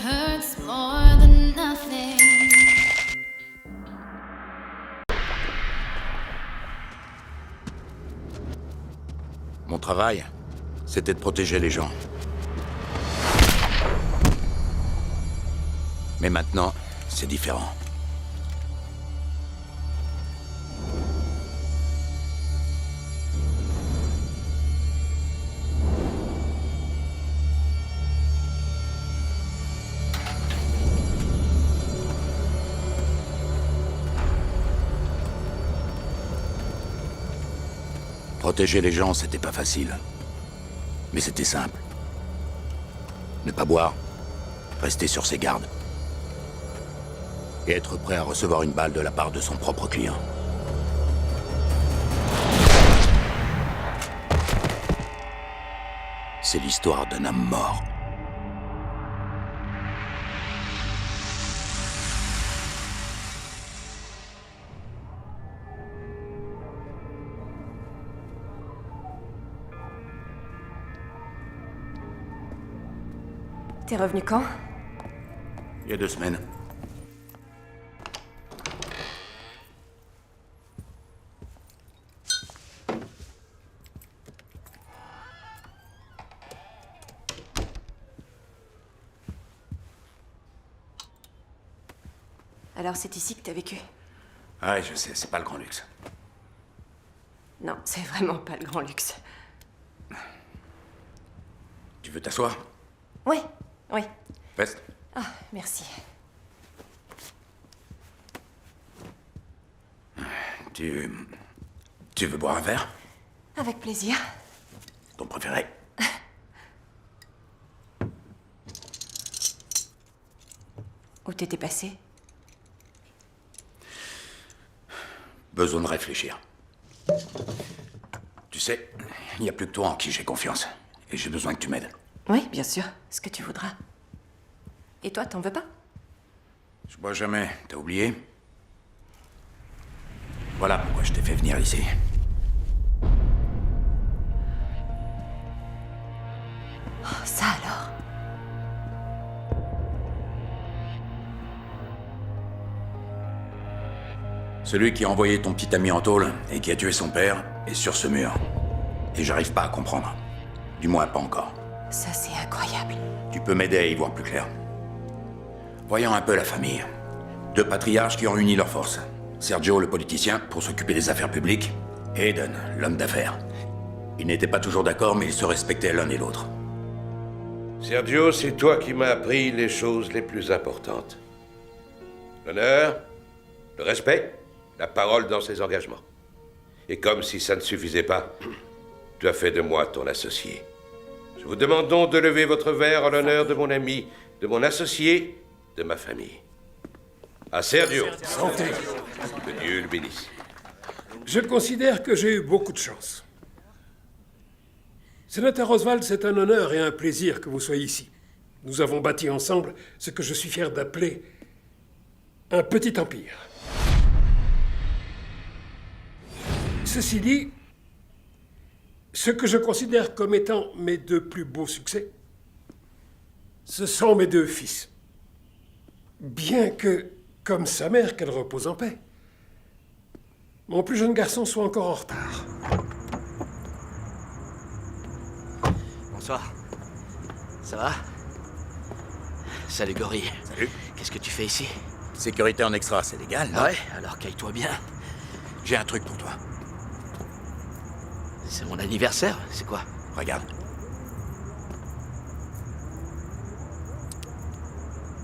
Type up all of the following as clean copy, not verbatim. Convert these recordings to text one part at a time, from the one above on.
hurts more than nothing. Mon travail, c'était de protéger les gens. Mais maintenant, c'est différent. Protéger les gens, c'était pas facile. Mais c'était simple. Ne pas boire, rester sur ses gardes. Et être prêt à recevoir une balle de la part de son propre client. C'est l'histoire d'un homme mort. T'es revenu quand? Il y a 2 semaines. Alors c'est ici que t'as vécu? Ouais, je sais, c'est pas le grand luxe. Non, c'est vraiment pas le grand luxe. Tu veux t'asseoir? Oui, oui. Veste. Ah, merci. Tu veux boire un verre? Avec plaisir. Ton préféré? Où t'étais passé? Besoin de réfléchir. Tu sais, il n'y a plus que toi en qui j'ai confiance. Et j'ai besoin que tu m'aides. Oui, bien sûr. Ce que tu voudras. Et toi, t'en veux pas? Je bois jamais, t'as oublié? Voilà pourquoi je t'ai fait venir ici. Oh, ça alors? Celui qui a envoyé ton petit ami en tôle et qui a tué son père est sur ce mur. Et j'arrive pas à comprendre. Du moins, pas encore. Ça, c'est incroyable. Tu peux m'aider à y voir plus clair. Voyons un peu la famille. 2 patriarches qui ont uni leurs forces. Sergio, le politicien, pour s'occuper des affaires publiques, et Aiden, l'homme d'affaires. Ils n'étaient pas toujours d'accord, mais ils se respectaient l'un et l'autre. Sergio, c'est toi qui m'as appris les choses les plus importantes. L'honneur, le respect, la parole dans ses engagements. Et comme si ça ne suffisait pas, tu as fait de moi ton associé. Je vous demande donc de lever votre verre en l'honneur de mon ami, de mon associé, de ma famille. À Sergio. Santé. Que Dieu le bénisse. Je considère que j'ai eu beaucoup de chance. Sénateur Oswald, c'est un honneur et un plaisir que vous soyez ici. Nous avons bâti ensemble ce que je suis fier d'appeler un petit empire. Ceci dit, ce que je considère comme étant mes 2 plus beaux succès, ce sont mes 2 fils. Bien que, comme sa mère, qu'elle repose en paix, mon plus jeune garçon soit encore en retard. Bonsoir. Ça va? Salut Gorille. Salut. Qu'est-ce que tu fais ici? Sécurité en extra, c'est légal, non? Ouais, alors caille-toi bien. J'ai un truc pour toi. C'est mon anniversaire, c'est quoi? Regarde.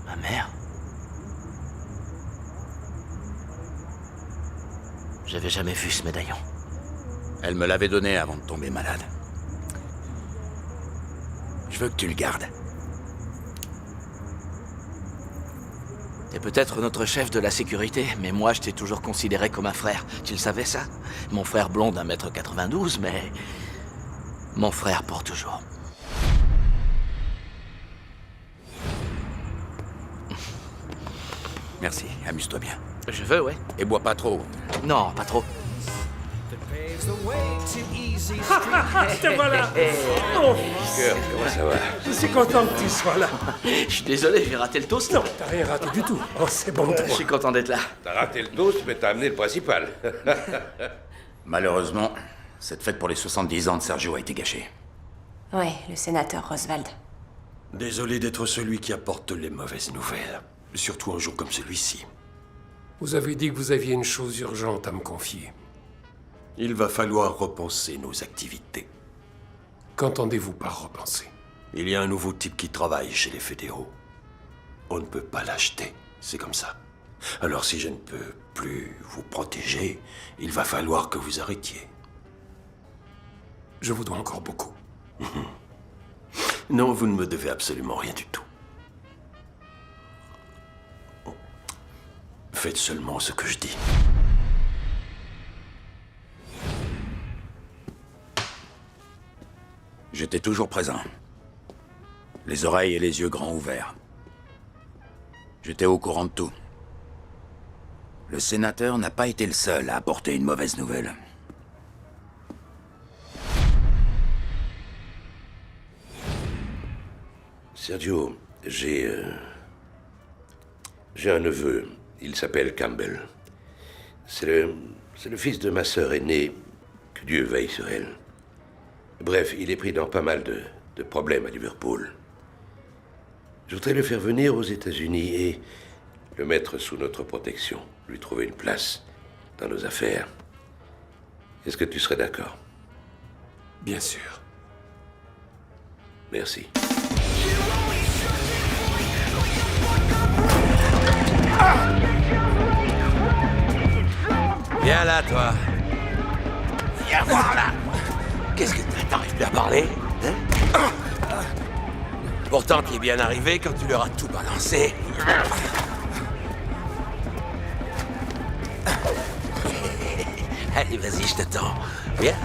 Ma mère? J'avais jamais vu ce médaillon. Elle me l'avait donné avant de tomber malade. Je veux que tu le gardes. T'es peut-être notre chef de la sécurité, mais moi je t'ai toujours considéré comme un frère. Tu le savais ça? Mon frère blond d'1m92, mais... mon frère pour toujours. Merci, amuse-toi bien. Je veux, ouais. Et bois pas trop. Non, pas trop. Te voilà. Oh, Cœur, comment ça va? je suis content que tu sois là. Je suis désolé, j'ai raté le toast. Non, t'as rien raté du tout. Oh, c'est bon de Je toi. suis content d'être là. T'as raté le toast, mais t'as amené le principal. Malheureusement, cette fête pour les 70 ans de Sergio a été gâchée. Ouais, le sénateur Roswald. Désolé d'être celui qui apporte les mauvaises nouvelles. Surtout un jour comme celui-ci. Vous avez dit que vous aviez une chose urgente à me confier. Il va falloir repenser nos activités. Qu'entendez-vous par repenser? Il y a un nouveau type qui travaille chez les fédéraux. On ne peut pas l'acheter, c'est comme ça. Alors si je ne peux plus vous protéger, il va falloir que vous arrêtiez. Je vous dois encore beaucoup. Non, vous ne me devez absolument rien du tout. Faites seulement ce que je dis. J'étais toujours présent. Les oreilles et les yeux grands ouverts. J'étais au courant de tout. Le sénateur n'a pas été le seul à apporter une mauvaise nouvelle. Sergio, j'ai un neveu. Il s'appelle Campbell. C'est le fils de ma sœur aînée. Que Dieu veille sur elle. Bref, il est pris dans pas mal de problèmes à Liverpool. Je voudrais le faire venir aux États-Unis et le mettre sous notre protection, lui trouver une place dans nos affaires. Est-ce que tu serais d'accord? Bien sûr. Merci. Viens là, toi. Viens voir là. Qu'est-ce que t'arrives plus à parler, hein? Pourtant, t'es bien arrivé quand tu leur as tout balancé. Allez, vas-y, je t'attends. Viens.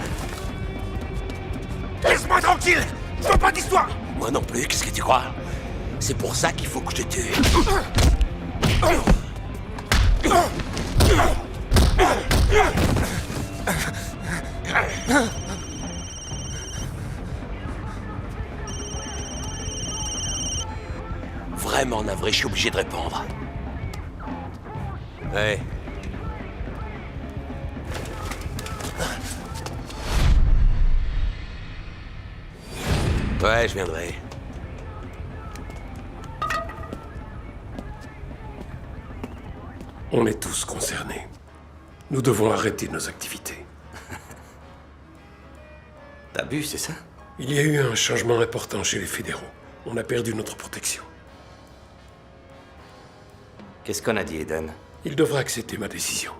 Laisse-moi tranquille. Je veux pas d'histoire. Moi non plus, qu'est-ce que tu crois? C'est pour ça qu'il faut que je te tue. Vraiment navré, je suis obligé de répondre. Ouais. Ouais, je viendrai. On est tous concernés. Nous devons arrêter nos activités. T'as bu, c'est ça? Il y a eu un changement important chez les fédéraux. On a perdu notre protection. Qu'est-ce qu'on a dit, Eden? Il devra accepter ma décision.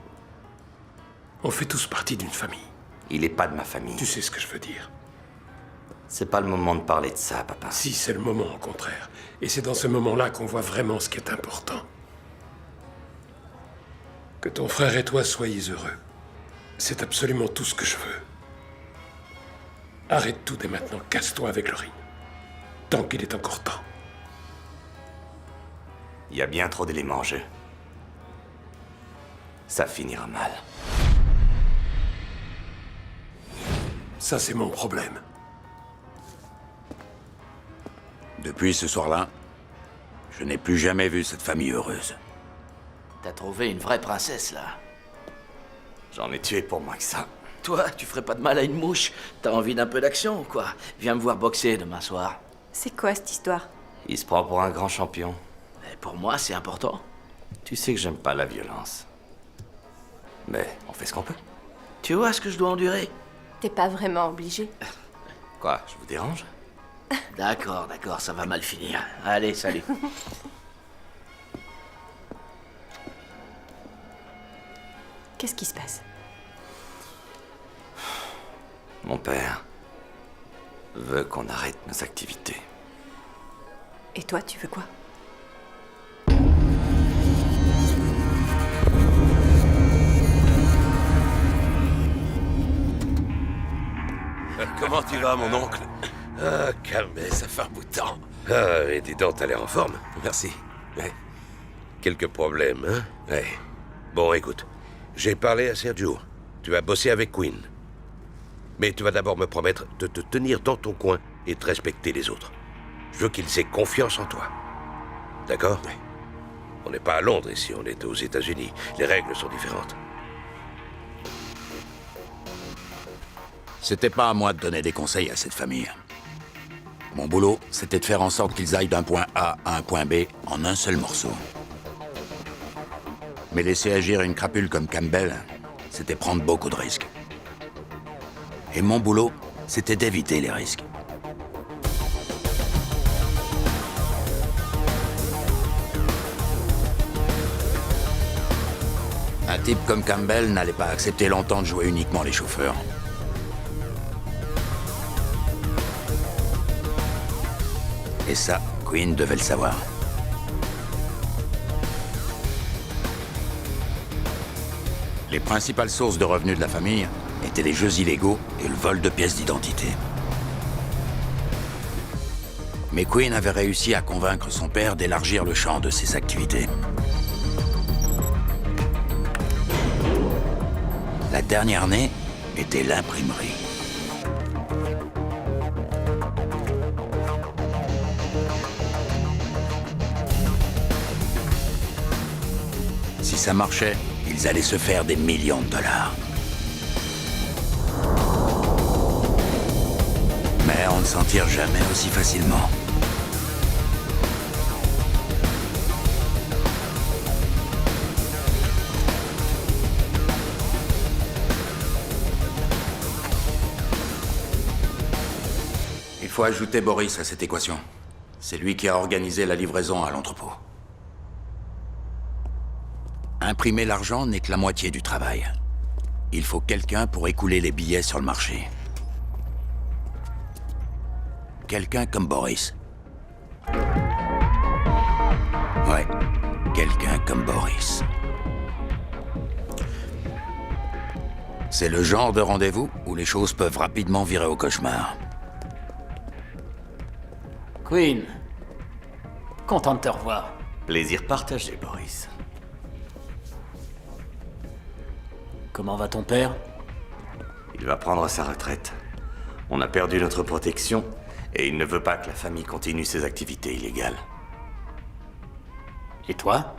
On fait tous partie d'une famille. Il est pas de ma famille. Tu sais ce que je veux dire. C'est pas le moment de parler de ça, papa. Si, c'est le moment, au contraire. Et c'est dans ce moment-là qu'on voit vraiment ce qui est important. Que ton frère et toi soyez heureux. C'est absolument tout ce que je veux. Arrête tout dès maintenant, casse-toi avec le ring. Tant qu'il est encore temps. Il y a bien trop d'éléments en jeu. Ça finira mal. Ça, c'est mon problème. Depuis ce soir-là, je n'ai plus jamais vu cette famille heureuse. T'as trouvé une vraie princesse, là. J'en ai tué pour moins que ça. Toi, tu ferais pas de mal à une mouche. T'as envie d'un peu d'action ou quoi? Viens me voir boxer demain soir. C'est quoi cette histoire? Il se prend pour un grand champion. Et pour moi, c'est important. Tu sais que j'aime pas la violence. Mais on fait ce qu'on peut. Tu vois ce que je dois endurer? T'es pas vraiment obligé. Quoi, je vous dérange? D'accord, ça va mal finir. Allez, salut. Qu'est-ce qui se passe? Mon père veut qu'on arrête nos activités. Et toi, tu veux quoi? Comment tu vas, mon oncle? Ah, Campbell. Ça fait un bout de temps. Ah, et dis donc, t'as l'air en forme. Merci. Ouais. Quelques problèmes, hein? Ouais. Bon, écoute, j'ai parlé à Sergio. Tu vas bosser avec Quinn. Mais tu vas d'abord me promettre de te tenir dans ton coin et de respecter les autres. Je veux qu'ils aient confiance en toi. D'accord? Oui. On n'est pas à Londres ici, on est aux États-Unis. Les règles sont différentes. C'était pas à moi de donner des conseils à cette famille. Mon boulot, c'était de faire en sorte qu'ils aillent d'un point A à un point B en un seul morceau. Mais laisser agir une crapule comme Campbell, c'était prendre beaucoup de risques. Et mon boulot, c'était d'éviter les risques. Un type comme Campbell n'allait pas accepter longtemps de jouer uniquement les chauffeurs. Et ça, Quinn devait le savoir. Les principales sources de revenus de la famille étaient les jeux illégaux et le vol de pièces d'identité. Mais Quinn avait réussi à convaincre son père d'élargir le champ de ses activités. La dernière née était l'imprimerie. Si ça marchait, ils allaient se faire des millions de dollars. Mais on ne s'en tire jamais aussi facilement. Il faut ajouter Boris à cette équation. C'est lui qui a organisé la livraison à l'entrepôt. Imprimer l'argent n'est que la moitié du travail. Il faut quelqu'un pour écouler les billets sur le marché. Quelqu'un comme Boris. Ouais, quelqu'un comme Boris. C'est le genre de rendez-vous où les choses peuvent rapidement virer au cauchemar. Quinn, content de te revoir. Plaisir partagé, Boris. Comment va ton père? Il va prendre sa retraite. On a perdu notre protection et il ne veut pas que la famille continue ses activités illégales. Et toi?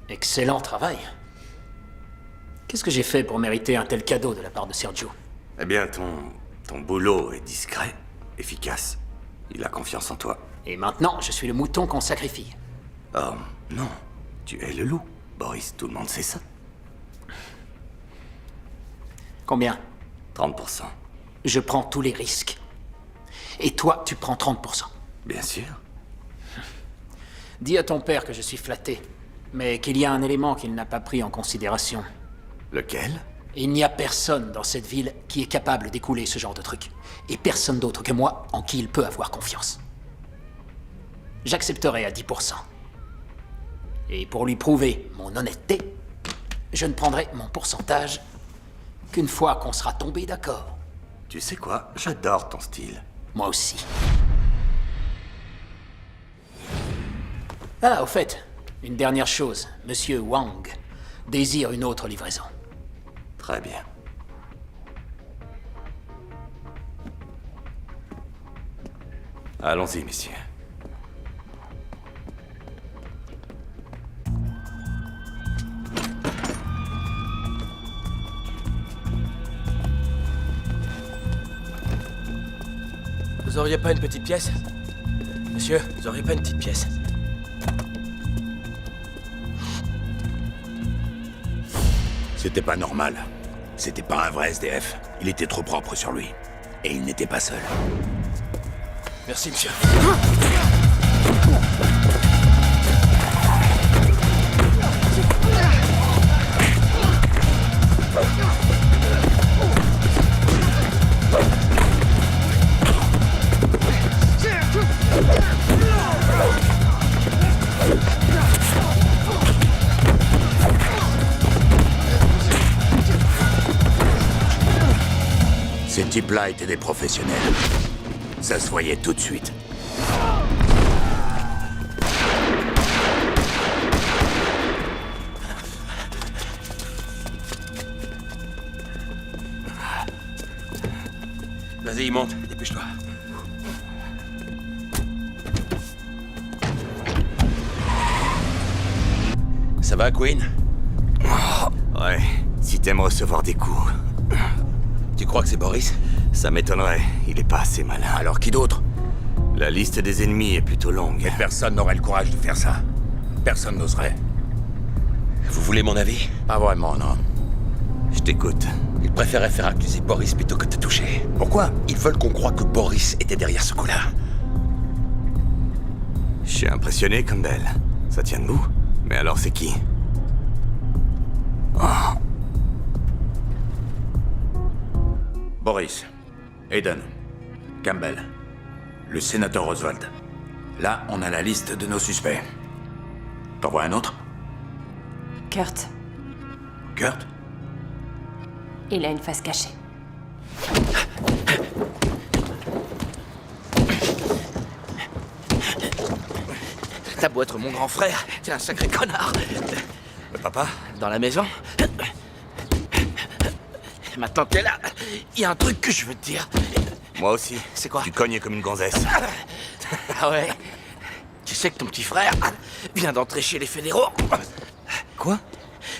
Excellent travail. Qu'est-ce que j'ai fait pour mériter un tel cadeau de la part de Sergio? Eh bien, ton boulot est discret, efficace. Il a confiance en toi. Et maintenant, je suis le mouton qu'on sacrifie. Oh, non. Tu es le loup, Boris. Tout le monde sait ça. Combien? 30%. Je prends tous les risques. Et toi, tu prends 30%. Bien sûr. Dis à ton père que je suis flatté, mais qu'il y a un élément qu'il n'a pas pris en considération. Lequel? Il n'y a personne dans cette ville qui est capable d'écouler ce genre de truc. Et personne d'autre que moi en qui il peut avoir confiance. J'accepterai à 10%. Et pour lui prouver mon honnêteté, je ne prendrai mon pourcentage qu'une fois qu'on sera tombé d'accord. Tu sais quoi? J'adore ton style. Moi aussi. Ah, au fait, une dernière chose. Monsieur Wang désire une autre livraison. Très bien. Allons-y, messieurs. Vous auriez pas une petite pièce? Monsieur, vous auriez pas une petite pièce? C'était pas normal. C'était pas un vrai SDF. Il était trop propre sur lui. Et il n'était pas seul. Merci, monsieur. types-là étaient des professionnels. Ça se voyait tout de suite. Vas-y, monte, dépêche-toi. Ça va, Queen? Ouais, si t'aimes recevoir des coups. Tu crois que c'est Boris? Ça m'étonnerait, il est pas assez malin. Alors qui d'autre? La liste des ennemis est plutôt longue. Mais personne n'aurait le courage de faire ça. Personne n'oserait. Vous voulez mon avis? Pas vraiment, non. Je t'écoute. Ils préféraient faire accuser Boris plutôt que de te toucher. Pourquoi? Ils veulent qu'on croie que Boris était derrière ce coup-là. Je suis impressionné, Campbell. Ça tient debout. Mais alors c'est qui? Boris, Aiden, Campbell, le sénateur Oswald. Là, on a la liste de nos suspects. T'en vois un autre? Kurt, Kurt? il a une face cachée. T'as beau être mon grand frère, t'es un sacré connard. Papa? Dans la maison? Maintenant que t'es là, il y a un truc que je veux te dire. Moi aussi. C'est quoi? Tu cognes comme une gonzesse. Ah ouais? Tu sais que ton petit frère vient d'entrer chez les fédéraux? Quoi?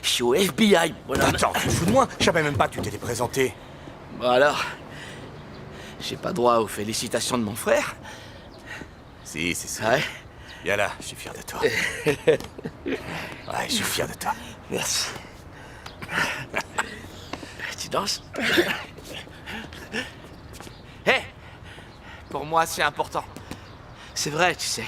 Je suis au FBI, bonhomme. Attends, tu te fous de moi? Je savais même pas que tu t'étais présenté. Bon alors, j'ai pas droit aux félicitations de mon frère? Si, c'est ça. Ouais? Viens là, je suis fier de toi. Ouais, je suis fier de toi. Merci. Tu danses? Hé! Pour moi, c'est important. C'est vrai, tu sais.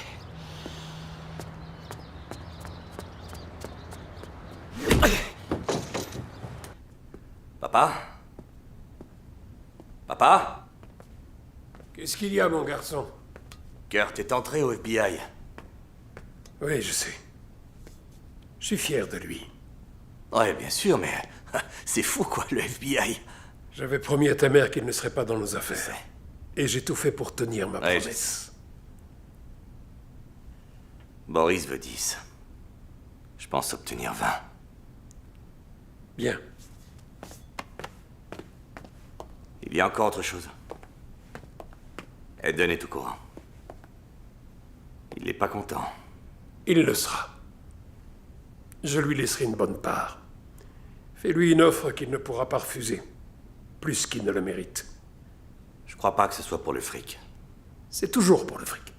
Papa? Papa? Qu'est-ce qu'il y a, mon garçon? Kurt est entré au FBI. Oui, je sais. Je suis fier de lui. Ouais, bien sûr, mais c'est fou, quoi, le FBI. J'avais promis à ta mère qu'il ne serait pas dans nos affaires. Et j'ai tout fait pour tenir ma Ouais, promesse. Boris veut 10. Je pense obtenir 20. Bien. Il y a encore autre chose. Eden est au courant. Il n'est pas content. Il le sera. Je lui laisserai une bonne part. Fais-lui une offre qu'il ne pourra pas refuser. Plus qu'il ne le mérite. Je crois pas que ce soit pour le fric. C'est toujours pour le fric.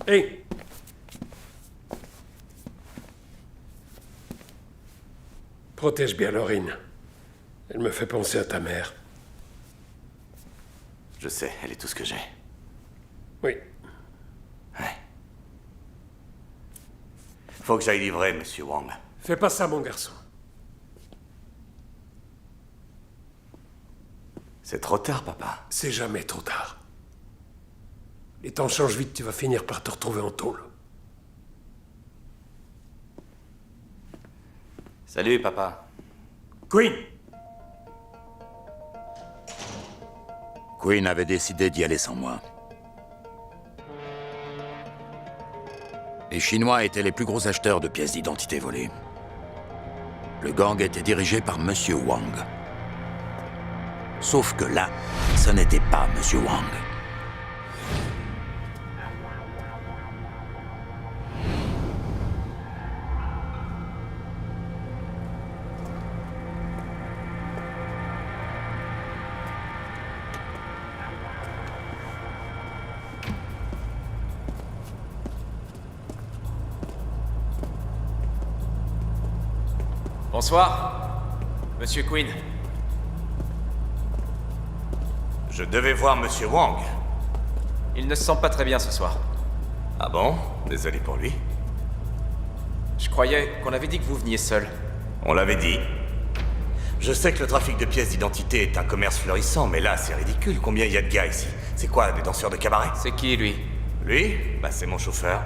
Hé! Protège bien Laurine. Elle me fait penser à ta mère. Je sais, elle est tout ce que j'ai. Oui. Ouais. Faut que j'aille livrer, Monsieur Wang. Fais pas ça, mon garçon. C'est trop tard, papa. C'est jamais trop tard. Les temps changent vite, tu vas finir par te retrouver en tôle. Salut, papa. Queen! Queen avait décidé d'y aller sans moi. Les Chinois étaient les plus gros acheteurs de pièces d'identité volées. Le gang était dirigé par Monsieur Wang. Sauf que là, ce n'était pas Monsieur Wang. Bonsoir, Monsieur Queen. Je devais voir Monsieur Wang. Il ne se sent pas très bien ce soir. Ah bon? Désolé pour lui. Je croyais qu'on avait dit que vous veniez seul. On l'avait dit. Je sais que le trafic de pièces d'identité est un commerce florissant, mais là, c'est ridicule. Combien il y a de gars ici? C'est quoi, des danseurs de cabaret? C'est qui, lui? Lui? Bah, c'est mon chauffeur.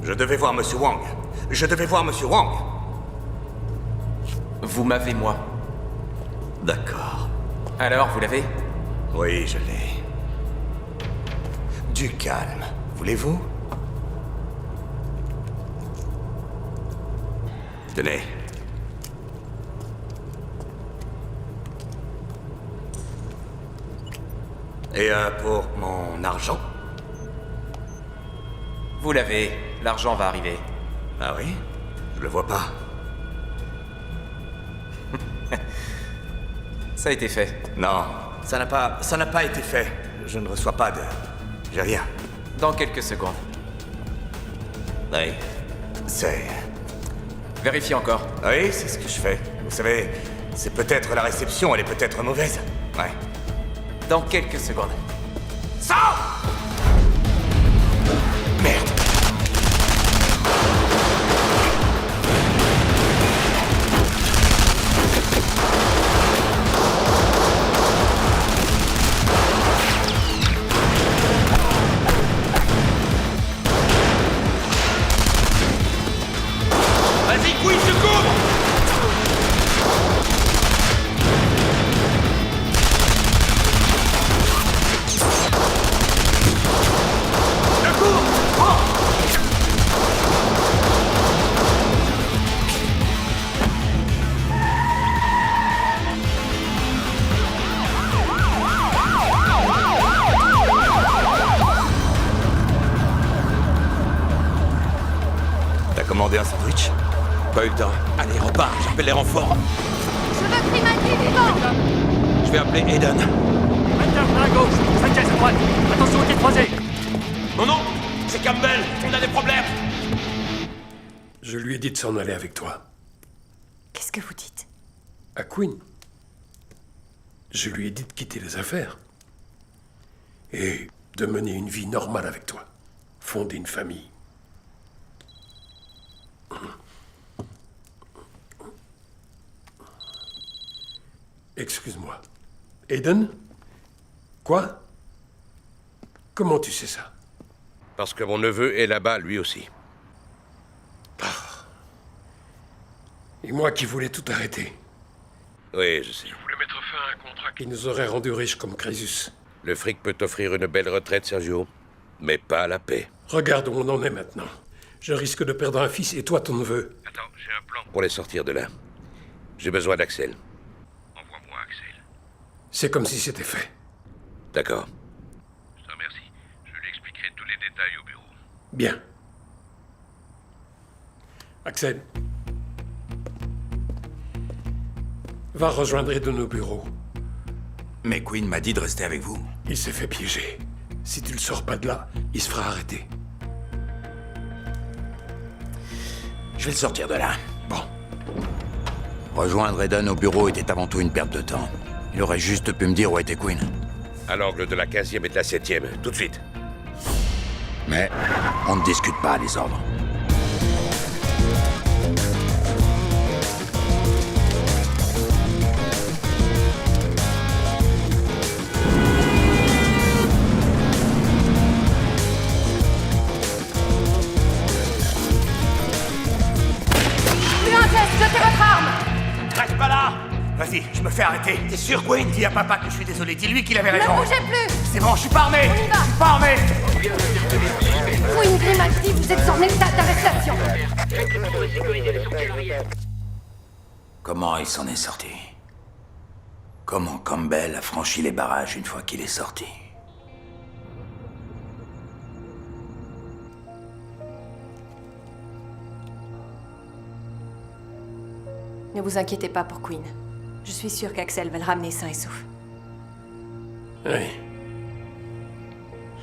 Je devais voir Monsieur Wang. Je devais voir Monsieur Wang. Vous m'avez, moi. D'accord. Alors, vous l'avez? Oui, je l'ai. Du calme, voulez-vous? Tenez. Et pour mon argent? Vous l'avez. L'argent va arriver. Ah oui? Je le vois pas. Ça a été fait. Non, ça n'a pas été fait. Je ne reçois pas de... J'ai rien. Dans quelques secondes. Oui. C'est... Vérifiez encore. Oui, c'est ce que je fais. Vous savez, c'est peut-être la réception, elle est peut-être mauvaise. Ouais. Dans quelques secondes. Merde. Vas-y, Queen, je cours! T'as commandé un sandwich? Pas eu le temps. Allez, repars, j'appelle les renforts. Je veux Primaldi vivant! Je vais appeler Aiden. À gauche, Sanchez à droite. Attention au quai croisé. Non, non, c'est Campbell, on a des problèmes. Je lui ai dit de s'en aller avec toi. Qu'est-ce que vous dites? À Queen. Je lui ai dit de quitter les affaires. Et de mener une vie normale avec toi. Fonder une famille. Excuse-moi. Aiden? Quoi? Comment tu sais ça? Parce que mon neveu est là-bas, lui aussi. Et moi qui voulais tout arrêter. Oui, je sais. Je voulais mettre fin à un contrat qui nous aurait rendus riches comme Crésus. Le fric peut t'offrir une belle retraite, Sergio, mais pas la paix. Regarde où on en est maintenant. Je risque de perdre un fils et toi ton neveu. Attends, j'ai un plan pour les sortir de là. J'ai besoin d'Axel. Envoie-moi Axel. C'est comme si c'était fait. D'accord. Je te remercie. Je lui expliquerai tous les détails au bureau. Bien. Axel. Va rejoindre de nos bureaux. Mais Queen m'a dit de rester avec vous. Il s'est fait piéger. Si tu le sors pas de là, il se fera arrêter. Je vais le sortir de là. Bon. Rejoindre Eden au bureau était avant tout une perte de temps. Il aurait juste pu me dire où était Queen. À l'angle de la 15e et de la 7e, tout de suite. Mais on ne discute pas les ordres. Jetez votre arme! Reste pas là! Vas-y, je me fais arrêter. T'es sûr, Queen? Dis à papa que je suis désolé. Dis-lui qu'il avait raison. Ne bougez plus! C'est bon, je suis pas armé! On y va. Je suis pas armé! Queen Grimaldi, vous êtes en état d'arrestation! Comment il s'en est sorti? Comment Campbell a franchi les barrages une fois qu'il est sorti? Ne vous inquiétez pas pour Queen. Je suis sûre qu'Axel va le ramener sain et sauf. Oui.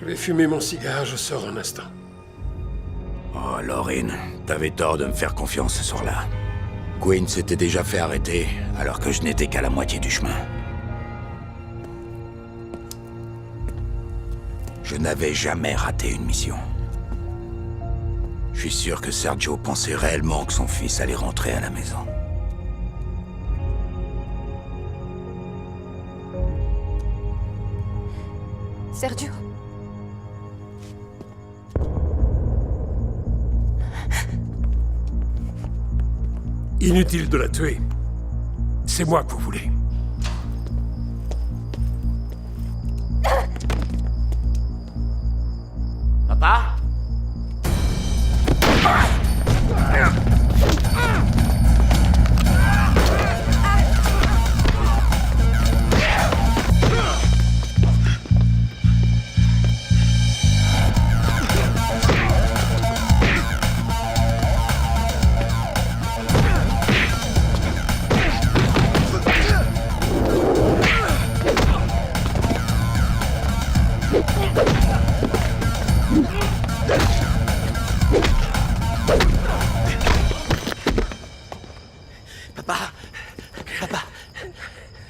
Je vais fumer mon cigare, je sors un instant. Oh, Laurine, t'avais tort de me faire confiance ce soir-là. Queen s'était déjà fait arrêter, alors que je n'étais qu'à la moitié du chemin. Je n'avais jamais raté une mission. Je suis sûr que Sergio pensait réellement que son fils allait rentrer à la maison. Sergio? Inutile de la tuer. C'est moi que vous voulez. Papa? Papa,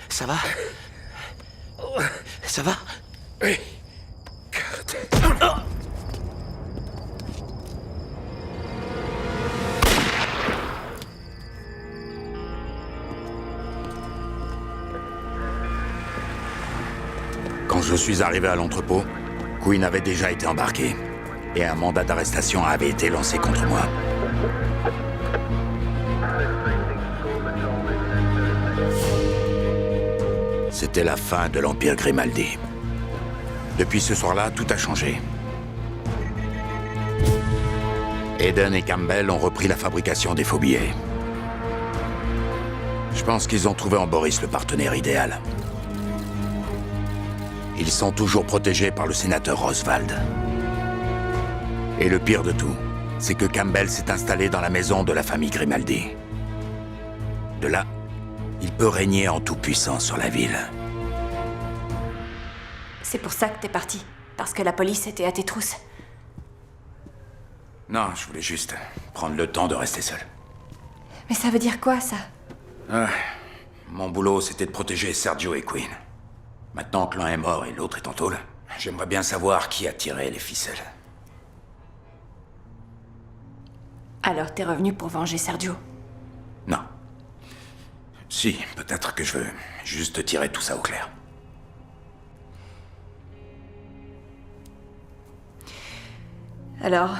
ça va? Ça va? Oui. Quand je suis arrivé à l'entrepôt, Quinn avait déjà été embarqué. Et un mandat d'arrestation avait été lancé contre moi. C'était la fin de l'Empire Grimaldi. Depuis ce soir-là, tout a changé. Eden et Campbell ont repris la fabrication des faux billets. Je pense qu'ils ont trouvé en Boris le partenaire idéal. Ils sont toujours protégés par le sénateur Oswald. Et le pire de tout, c'est que Campbell s'est installé dans la maison de la famille Grimaldi. De là, il peut régner en toute-puissance sur la ville. C'est pour ça que t'es parti. Parce que la police était à tes trousses. Non, je voulais juste prendre le temps de rester seul. Mais ça veut dire quoi, ça? Mon boulot, c'était de protéger Sergio et Quinn. Maintenant que l'un est mort et l'autre est en tôle, j'aimerais bien savoir qui a tiré les ficelles. Alors t'es revenu pour venger Sergio? Non. Si, peut-être que je veux juste tirer tout ça au clair. Alors,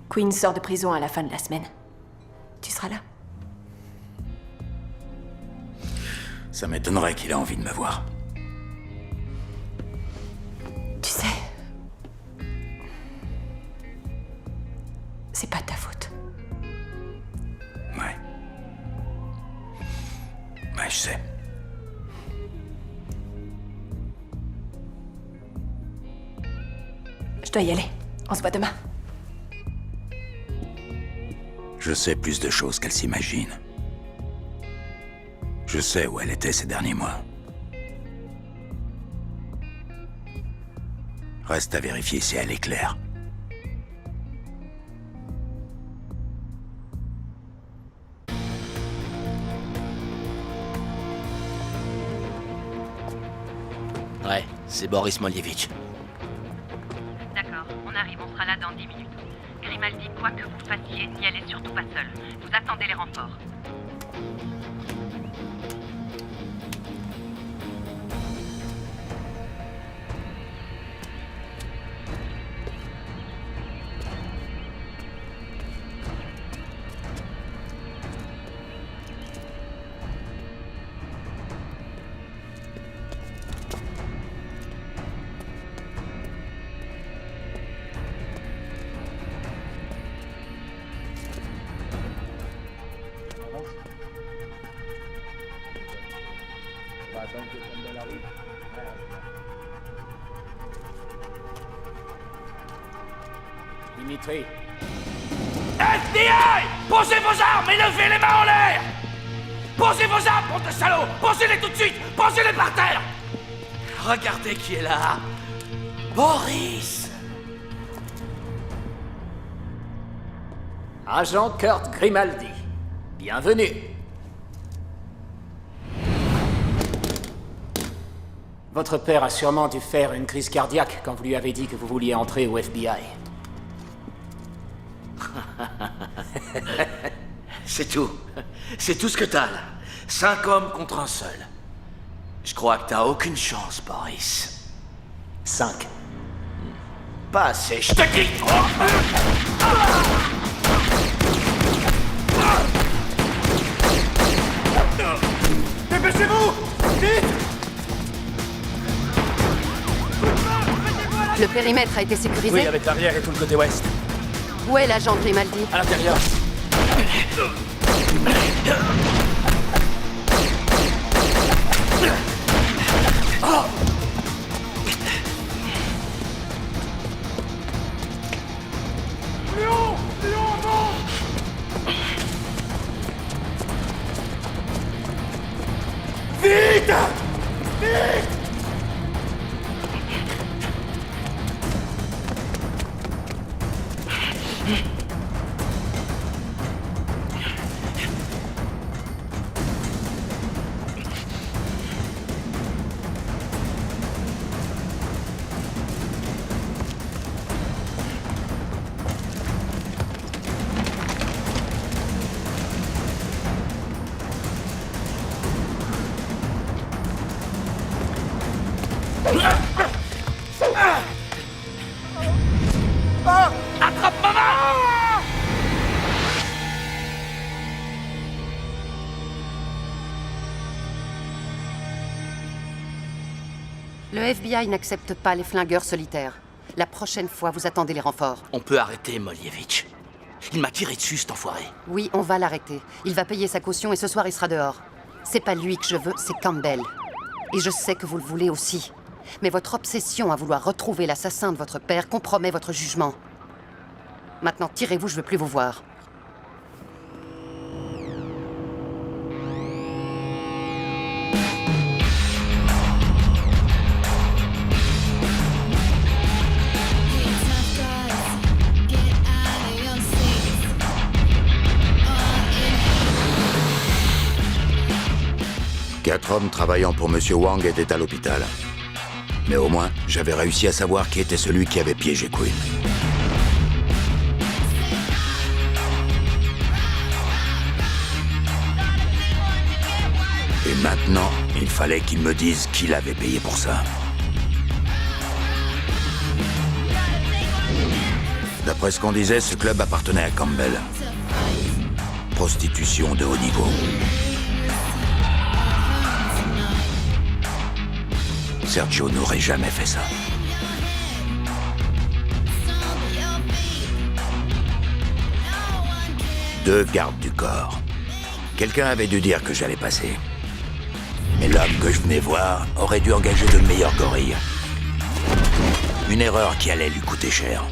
Quinn sort de prison à la fin de la semaine. Tu seras là? Ça m'étonnerait qu'il ait envie de me voir. Tu sais... C'est pas ta faute. Ouais. Ouais, je sais. Je dois y aller. On se voit demain. Je sais plus de choses qu'elle s'imagine. Je sais où elle était ces derniers mois. Reste à vérifier si elle est claire. Ouais, c'est Boris Moljevich. D'accord, on arrive, on sera là dans 10 minutes. Grimaldi, quoi que vous fassiez, n'y allez surtout pas seul. Vous attendez les renforts. Dimitri. FBI! Posez vos armes et levez les mains en l'air! Posez vos armes, bande de salauds! Posez-les tout de suite! Posez-les par terre! Regardez qui est là! Boris! Agent Kurt Grimaldi. Bienvenue. Votre père a sûrement dû faire une crise cardiaque quand vous lui avez dit que vous vouliez entrer au FBI. C'est tout. C'est tout ce que t'as, là. 5 hommes contre un seul. Je crois que t'as aucune chance, Boris. 5. Pas assez, je te dis! Dépêchez-vous! Vite! Le périmètre a été sécurisé. Oui, avec l'arrière et tout le côté ouest. Où est l'agent Grimaldi? À l'intérieur. Vite! Vite! Le FBI n'accepte pas les flingueurs solitaires. La prochaine fois, vous attendez les renforts. On peut arrêter Molievich. Il m'a tiré dessus, cet enfoiré. Oui, on va l'arrêter. Il va payer sa caution et ce soir, il sera dehors. C'est pas lui que je veux, c'est Campbell. Et je sais que vous le voulez aussi. Mais votre obsession à vouloir retrouver l'assassin de votre père compromet votre jugement. Maintenant, tirez-vous, je veux plus vous voir. Quatre hommes travaillant pour Monsieur Wang étaient à l'hôpital. Mais au moins, j'avais réussi à savoir qui était celui qui avait piégé Quinn. Et maintenant, il fallait qu'il me dise qui l'avait payé pour ça. D'après ce qu'on disait, ce club appartenait à Campbell. Prostitution de haut niveau. Sergio n'aurait jamais fait ça. Deux gardes du corps. Quelqu'un avait dû dire que j'allais passer. Mais l'homme que je venais voir aurait dû engager de meilleurs gorilles. Une erreur qui allait lui coûter cher.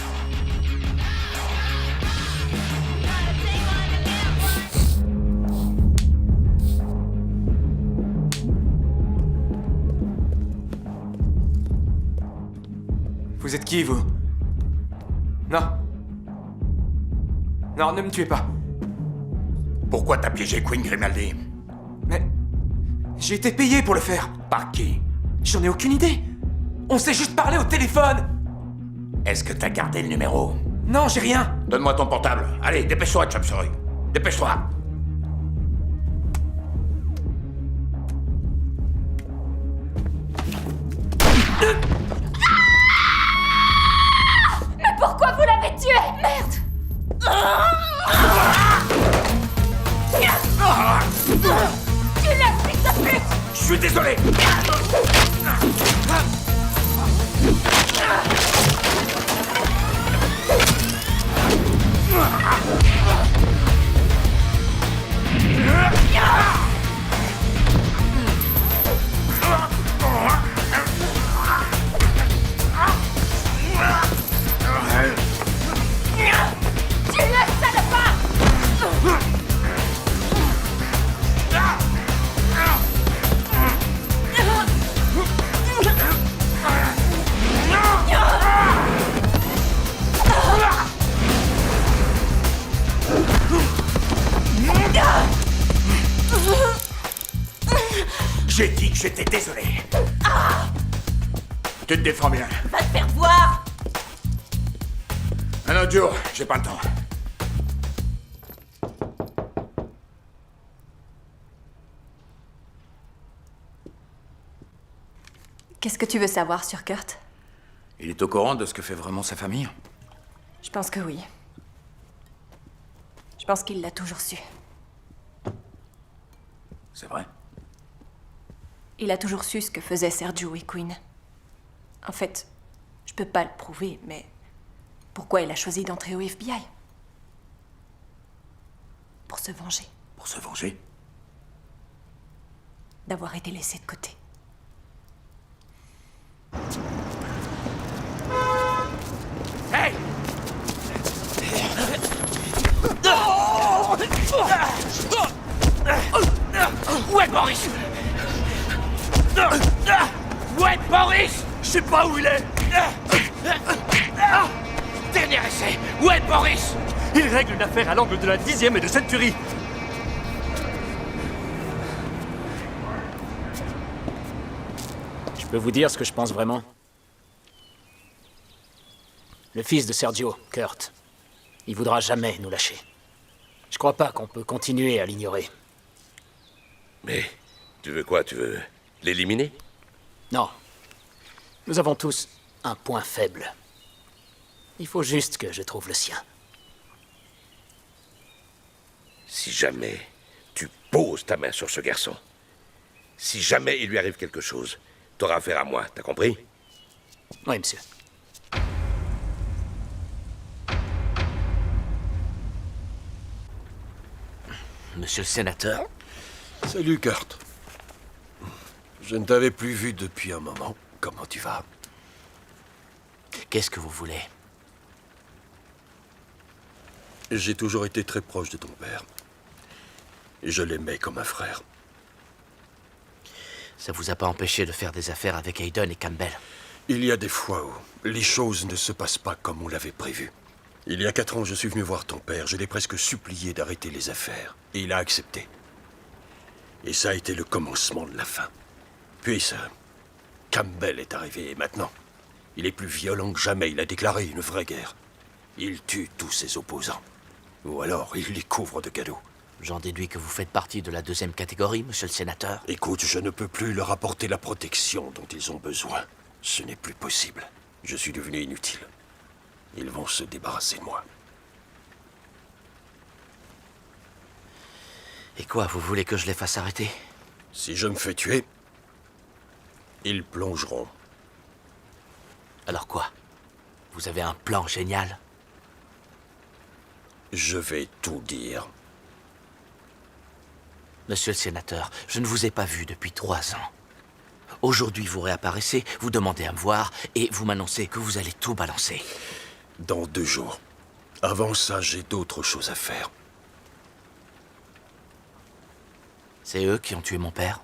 Vous êtes qui, vous? Non. Non, ne me tuez pas. Pourquoi t'as piégé Quinn Grimaldi? Mais... j'ai été payé pour le faire. Par qui? J'en ai aucune idée. On s'est juste parlé au téléphone. Est-ce que t'as gardé le numéro? Non, j'ai rien. Donne-moi ton portable. Allez, dépêche-toi, Chop-Suey. Dépêche-toi. Mais pourquoi vous l'avez tué? Merde! Tu l'as, fils de pute! Je suis désolé. J'ai dit que j'étais désolé. Tu te défends bien. Va te faire voir! Un autre jour, j'ai pas le temps. Qu'est-ce que tu veux savoir sur Kurt? Il est au courant de ce que fait vraiment sa famille? Je pense que oui. Je pense qu'il l'a toujours su. C'est vrai? Il a toujours su ce que faisaient Sergio et Quinn. En fait, je peux pas le prouver, mais pourquoi il a choisi d'entrer au FBI? Pour se venger. Pour se venger? D'avoir été laissé de côté. Hey! Où est Boris? Où est Boris? Je sais pas où il est. Dernier essai! Où est Boris? Il règle une affaire à l'angle de la 10e et de Century. Je peux vous dire ce que je pense vraiment? Le fils de Sergio, Kurt, il voudra jamais nous lâcher. Je crois pas qu'on peut continuer à l'ignorer. Mais tu veux quoi? Tu veux l'éliminer? Non. Nous avons tous un point faible. Il faut juste que je trouve le sien. Si jamais tu poses ta main sur ce garçon, si jamais il lui arrive quelque chose, t'auras affaire à moi, t'as compris? Oui, monsieur. Monsieur le sénateur. Salut, Kurt. Je ne t'avais plus vu depuis un moment. Comment tu vas? Qu'est-ce que vous voulez? J'ai toujours été très proche de ton père. Et je l'aimais comme un frère. Ça vous a pas empêché de faire des affaires avec Hayden et Campbell? Il y a des fois où les choses ne se passent pas comme on l'avait prévu. Il y a 4 ans, je suis venu voir ton père. Je l'ai presque supplié d'arrêter les affaires. Et il a accepté. Et ça a été le commencement de la fin. Puis ça... Campbell est arrivé et maintenant, il est plus violent que jamais. Il a déclaré une vraie guerre. Il tue tous ses opposants. Ou alors, il les couvre de cadeaux. J'en déduis que vous faites partie de la 2e catégorie, monsieur le sénateur. Écoute, je ne peux plus leur apporter la protection dont ils ont besoin. Ce n'est plus possible. Je suis devenu inutile. Ils vont se débarrasser de moi. Et quoi, vous voulez que je les fasse arrêter? Si je me fais tuer, ils plongeront. Alors quoi? Vous avez un plan génial? Je vais tout dire. Monsieur le sénateur, je ne vous ai pas vu depuis 3 ans. Aujourd'hui, vous réapparaissez, vous demandez à me voir, et vous m'annoncez que vous allez tout balancer. Dans 2 jours. Avant ça, j'ai d'autres choses à faire. C'est eux qui ont tué mon père?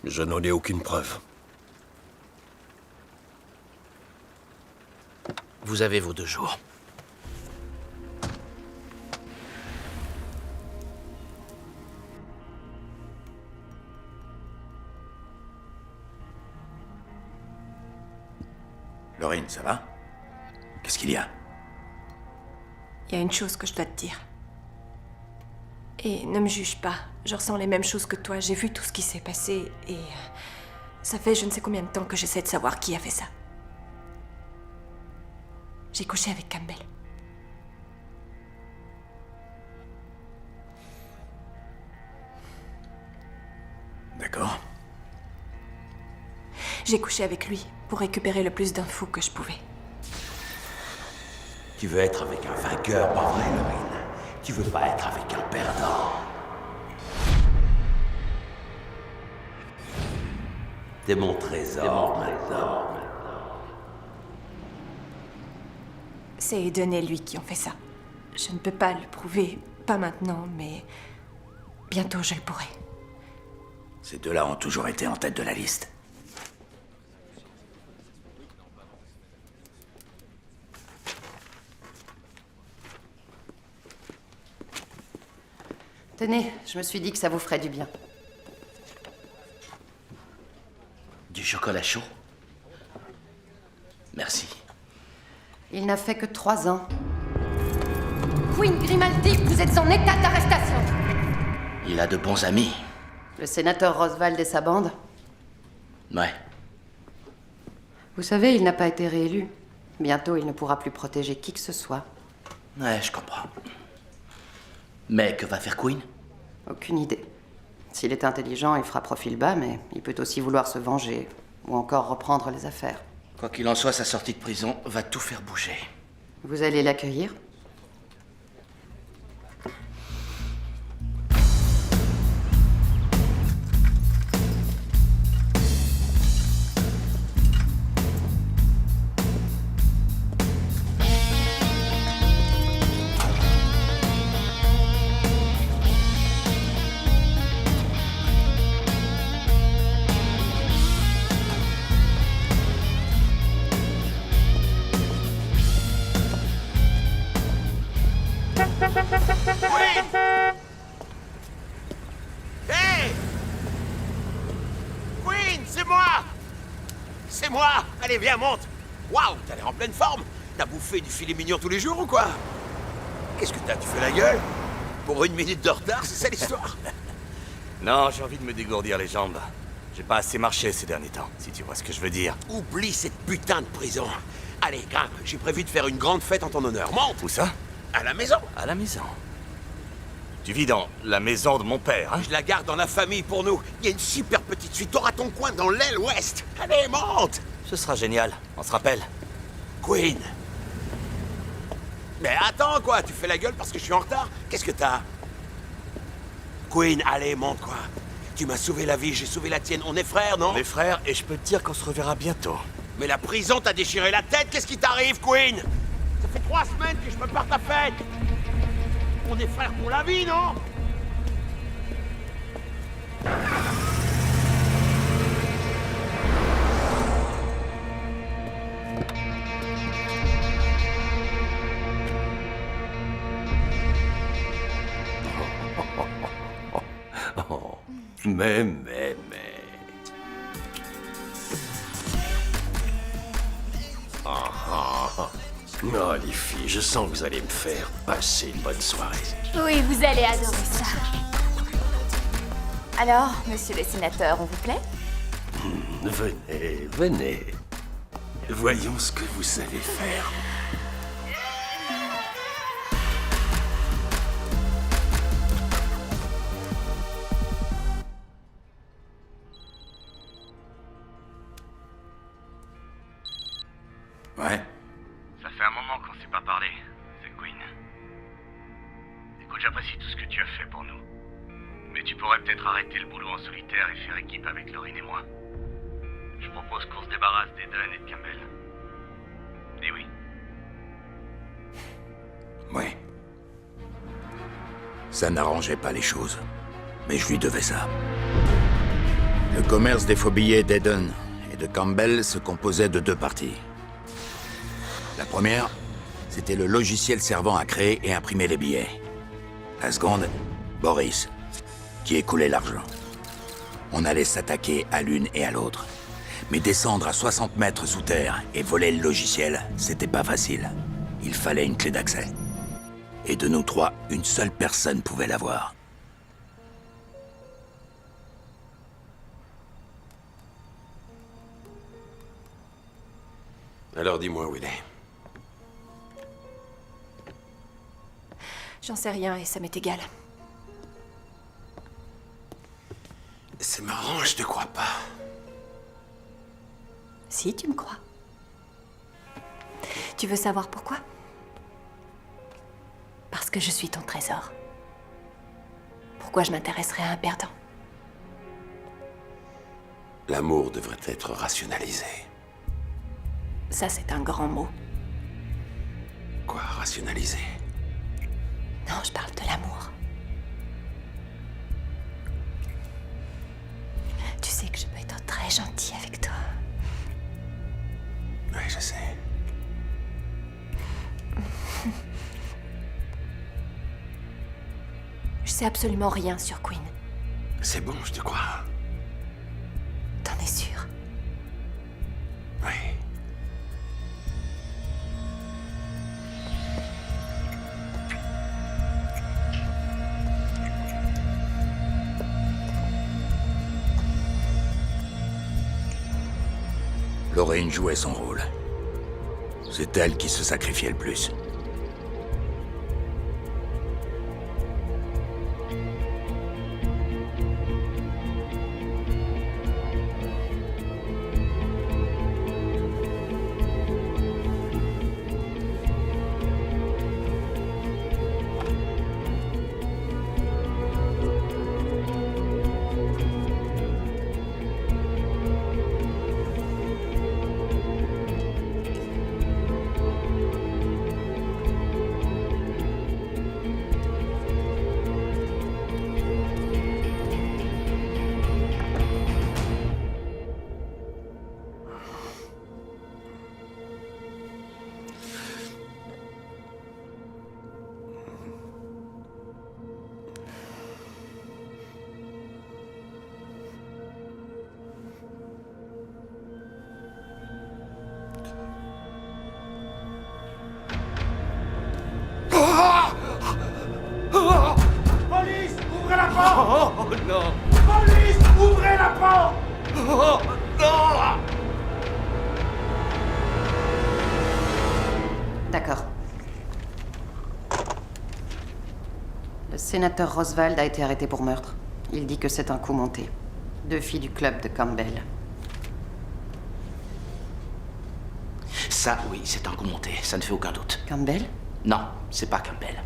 Je n'en ai aucune preuve. Vous avez vos 2 jours. Lorraine, ça va? Qu'est-ce qu'il y a? Il y a une chose que je dois te dire. Et ne me juge pas. Je ressens les mêmes choses que toi. J'ai vu tout ce qui s'est passé et... ça fait je ne sais combien de temps que j'essaie de savoir qui a fait ça. J'ai couché avec Campbell. D'accord. J'ai couché avec lui pour récupérer le plus d'infos que je pouvais. Tu veux être avec un vainqueur, pas vrai, Lorraine? Tu veux pas être avec un perdant? T'es mon trésor maintenant. C'est Hayden et lui qui ont fait ça. Je ne peux pas le prouver, pas maintenant, mais bientôt je le pourrai. Ces 2-là ont toujours été en tête de la liste. Tenez, je me suis dit que ça vous ferait du bien. Du chocolat chaud? Merci. Il n'a fait que 3 ans. Quinn Grimaldi, vous êtes en état d'arrestation. Il a de bons amis. Le sénateur Roswald et sa bande. Ouais. Vous savez, il n'a pas été réélu. Bientôt, il ne pourra plus protéger qui que ce soit. Ouais, je comprends. Mais que va faire Quinn? Aucune idée. S'il est intelligent, il fera profil bas, mais il peut aussi vouloir se venger, ou encore reprendre les affaires. Quoi qu'il en soit, sa sortie de prison va tout faire bouger. Vous allez l'accueillir? Hey! Queen, c'est moi! C'est moi! Allez, viens, monte! Waouh, t'as l'air en pleine forme! T'as bouffé du filet mignon tous les jours ou quoi? Qu'est-ce que t'as? Tu fais la gueule? Pour 1 minute de retard, c'est ça l'histoire? Non, j'ai envie de me dégourdir les jambes. J'ai pas assez marché ces derniers temps, si tu vois ce que je veux dire. Oublie cette putain de prison. Allez, grimpe, j'ai prévu de faire une grande fête en ton honneur. Monte! Où ça? À la maison. À la maison. Tu vis dans la maison de mon père, hein? Je la garde dans la famille pour nous. Il y a une super petite suite. T'auras ton coin dans l'aile ouest. Allez, monte! Ce sera génial, on se rappelle. Queen. Mais attends, quoi, tu fais la gueule parce que je suis en retard? Qu'est-ce que t'as? Queen, allez, monte, quoi. Tu m'as sauvé la vie, j'ai sauvé la tienne. On est frères, non? On est frères et je peux te dire qu'on se reverra bientôt. Mais la prison t'a déchiré la tête, qu'est-ce qui t'arrive, Queen? Ça fait 3 semaines que je me pars ta fête. On est frères pour la vie, non? Oh, mais... Oh, les filles, je sens que vous allez me faire passer une bonne soirée. Oui, vous allez adorer ça. Alors, monsieur le sénateur, on vous plaît? Venez, venez. Voyons ce que vous savez faire. Ouais. Ça fait un moment qu'on s'est pas parlé, The Queen. Écoute, j'apprécie tout ce que tu as fait pour nous. Mais tu pourrais peut-être arrêter le boulot en solitaire et faire équipe avec Lorraine et moi. Je propose qu'on se débarrasse d'Eden et de Campbell. Et oui. Ouais. Ça n'arrangeait pas les choses. Mais je lui devais ça. Le commerce des faux billets d'Eden et de Campbell se composait de 2 parties. La première, c'était le logiciel servant à créer et imprimer les billets. La seconde, Boris, qui écoulait l'argent. On allait s'attaquer à l'une et à l'autre. Mais descendre à 60 mètres sous terre et voler le logiciel, c'était pas facile. Il fallait une clé d'accès. Et de nous 3, une seule personne pouvait l'avoir. Alors dis-moi où il est. J'en sais rien et ça m'est égal. C'est marrant, je te crois pas. Si, tu me crois. Tu veux savoir pourquoi? Parce que je suis ton trésor. Pourquoi je m'intéresserais à un perdant? L'amour devrait être rationalisé. Ça, c'est un grand mot. Quoi, rationalisé? Non, je parle de l'amour. Tu sais que je peux être très gentille avec toi. Oui, je sais. Je sais absolument rien sur Queen. C'est bon, je te crois. T'en es sûr? Oui. Lorraine jouait son rôle. C'est elle qui se sacrifiait le plus. Oh, non! D'accord. Le sénateur Roswald a été arrêté pour meurtre. Il dit que c'est un coup monté. 2 filles du club de Campbell. Ça, oui, c'est un coup monté, ça ne fait aucun doute. Campbell? Non, c'est pas Campbell.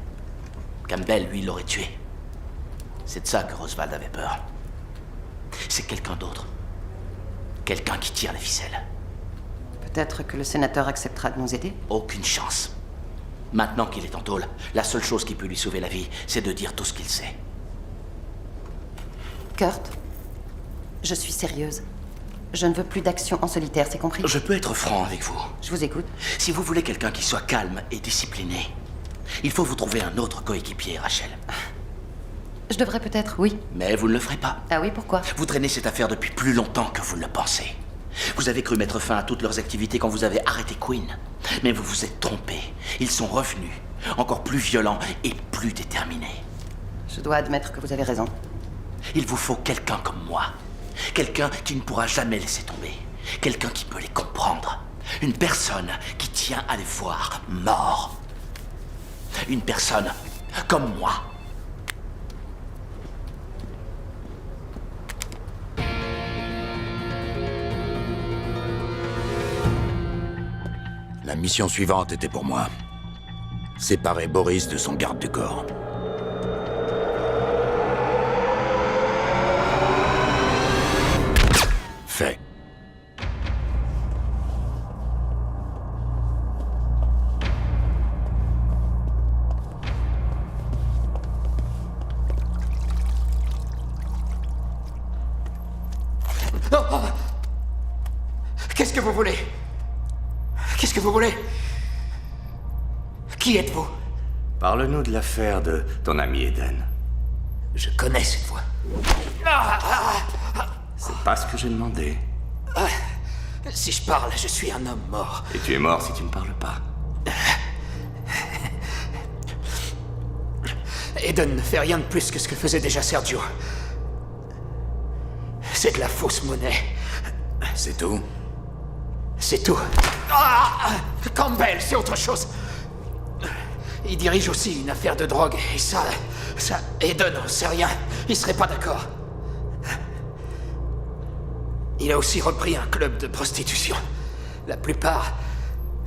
Campbell, lui, l'aurait tué. C'est de ça que Roswald avait peur. C'est quelqu'un d'autre. Quelqu'un qui tire les ficelles. Peut-être que le sénateur acceptera de nous aider? Aucune chance. Maintenant qu'il est en tôle, la seule chose qui peut lui sauver la vie, c'est de dire tout ce qu'il sait. Kurt, je suis sérieuse. Je ne veux plus d'action en solitaire, c'est compris? Je peux être franc avec vous. Je vous écoute. Si vous voulez quelqu'un qui soit calme et discipliné, il faut vous trouver un autre coéquipier, Rachel. Je devrais peut-être, oui. Mais vous ne le ferez pas. Ah oui, pourquoi? Vous traînez cette affaire depuis plus longtemps que vous ne le pensez. Vous avez cru mettre fin à toutes leurs activités quand vous avez arrêté Quinn. Mais vous vous êtes trompé. Ils sont revenus, encore plus violents et plus déterminés. Je dois admettre que vous avez raison. Il vous faut quelqu'un comme moi. Quelqu'un qui ne pourra jamais laisser tomber. Quelqu'un qui peut les comprendre. Une personne qui tient à les voir morts. Une personne comme moi. La mission suivante était pour moi. Séparer Boris de son garde du corps. Fait. Qu'est-ce que vous voulez? Qu'est-ce que vous voulez? Qui êtes-vous? Parle-nous de l'affaire de ton ami Eden. Je connais cette voix. C'est pas ce que j'ai demandé. Si je parle, je suis un homme mort. Et tu es mort si tu ne parles pas. Eden ne fait rien de plus que ce que faisait déjà Sergio. C'est de la fausse monnaie. C'est tout? C'est tout. Campbell, c'est autre chose. Il dirige aussi une affaire de drogue, et ça, Eden n'en sait rien. Il serait pas d'accord. Il a aussi repris un club de prostitution. La plupart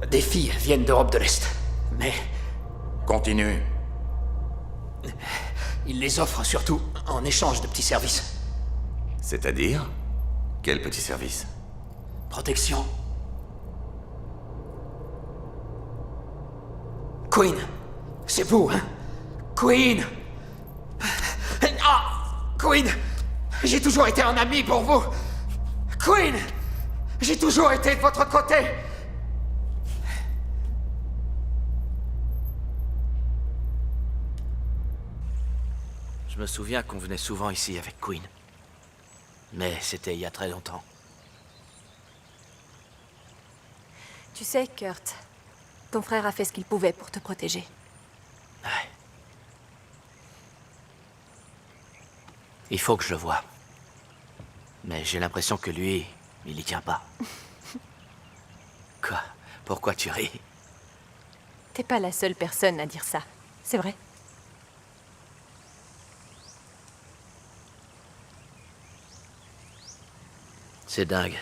des filles viennent d'Europe de l'Est. Mais... Continue. Il les offre surtout en échange de petits services. C'est-à-dire? Quel petit service? Protection. Queen, c'est vous, hein? Queen! Queen! J'ai toujours été un ami pour vous! Queen! J'ai toujours été de votre côté! Je me souviens qu'on venait souvent ici avec Quinn. Mais c'était il y a très longtemps. Tu sais, Kurt, ton frère a fait ce qu'il pouvait pour te protéger. Ouais. Il faut que je le voie. Mais j'ai l'impression que lui, il y tient pas. Quoi? Pourquoi tu ris? T'es pas la seule personne à dire ça, c'est vrai. C'est dingue.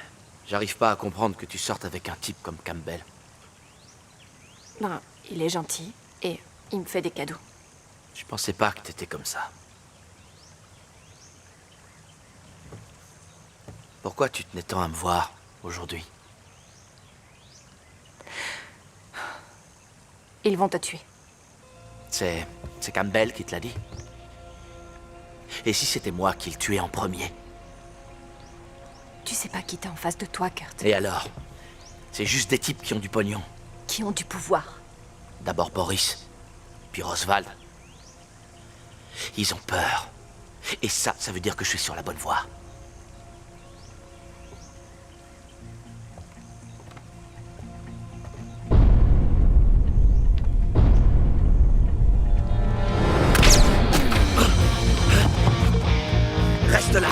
J'arrive pas à comprendre que tu sortes avec un type comme Campbell. Ben, il est gentil et il me fait des cadeaux. Je pensais pas que t'étais comme ça. Pourquoi tu tenais tant à me voir aujourd'hui? Ils vont te tuer. C'est Campbell qui te l'a dit? Et si c'était moi qui le tuais en premier? Tu sais pas qui t'es en face de toi, Kurt. Et alors? C'est juste des types qui ont du pognon. Qui ont du pouvoir. D'abord Boris, puis Roswald. Ils ont peur. Et ça veut dire que je suis sur la bonne voie. Reste là!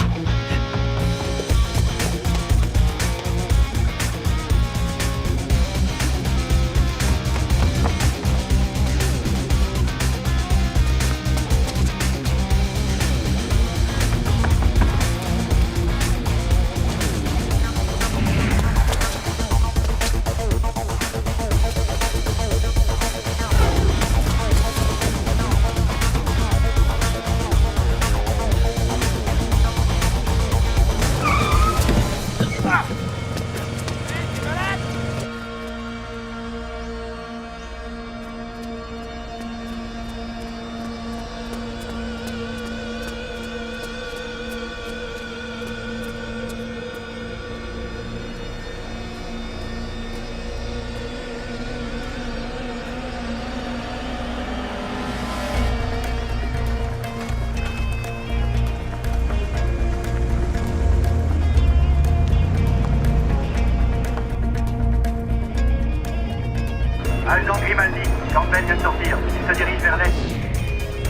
Grimaldi, Campbell vient de sortir. Il se dirige vers l'est.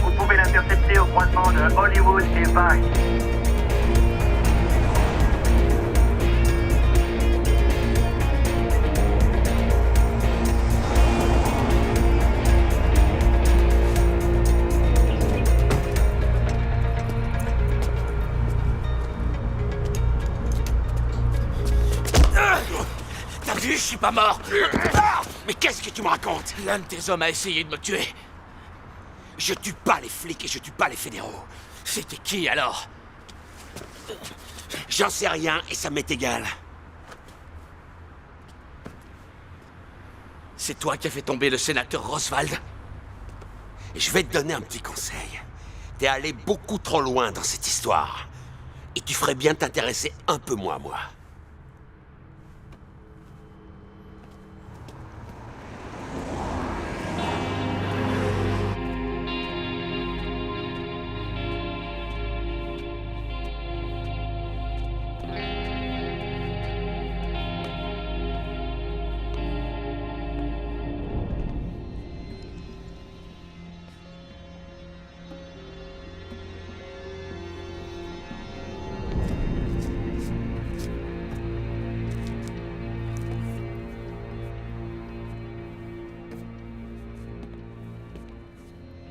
Vous pouvez l'intercepter au croisement de Hollywood et Vine. T'as vu, je suis pas mort. Mais qu'est-ce que tu me racontes? L'un de tes hommes a essayé de me tuer. Je tue pas les flics et je tue pas les fédéraux. C'était qui alors? J'en sais rien et ça m'est égal. C'est toi qui as fait tomber le sénateur Roswald? Et je vais te donner un petit conseil. T'es allé beaucoup trop loin dans cette histoire. Et tu ferais bien t'intéresser un peu moins à moi.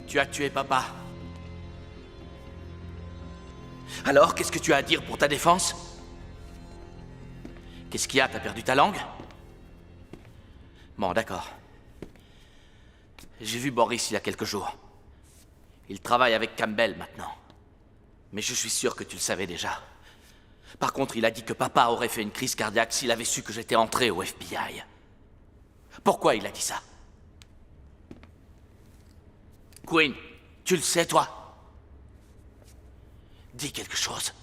Tu as tué papa. Alors, qu'est-ce que tu as à dire pour ta défense? Qu'est-ce qu'il y a? T'as perdu ta langue? Bon, d'accord. J'ai vu Boris il y a quelques jours. Il travaille avec Campbell maintenant. Mais je suis sûr que tu le savais déjà. Par contre, il a dit que papa aurait fait une crise cardiaque s'il avait su que j'étais entré au FBI. Pourquoi il a dit ça? Quinn, tu le sais, toi? Dis quelque chose.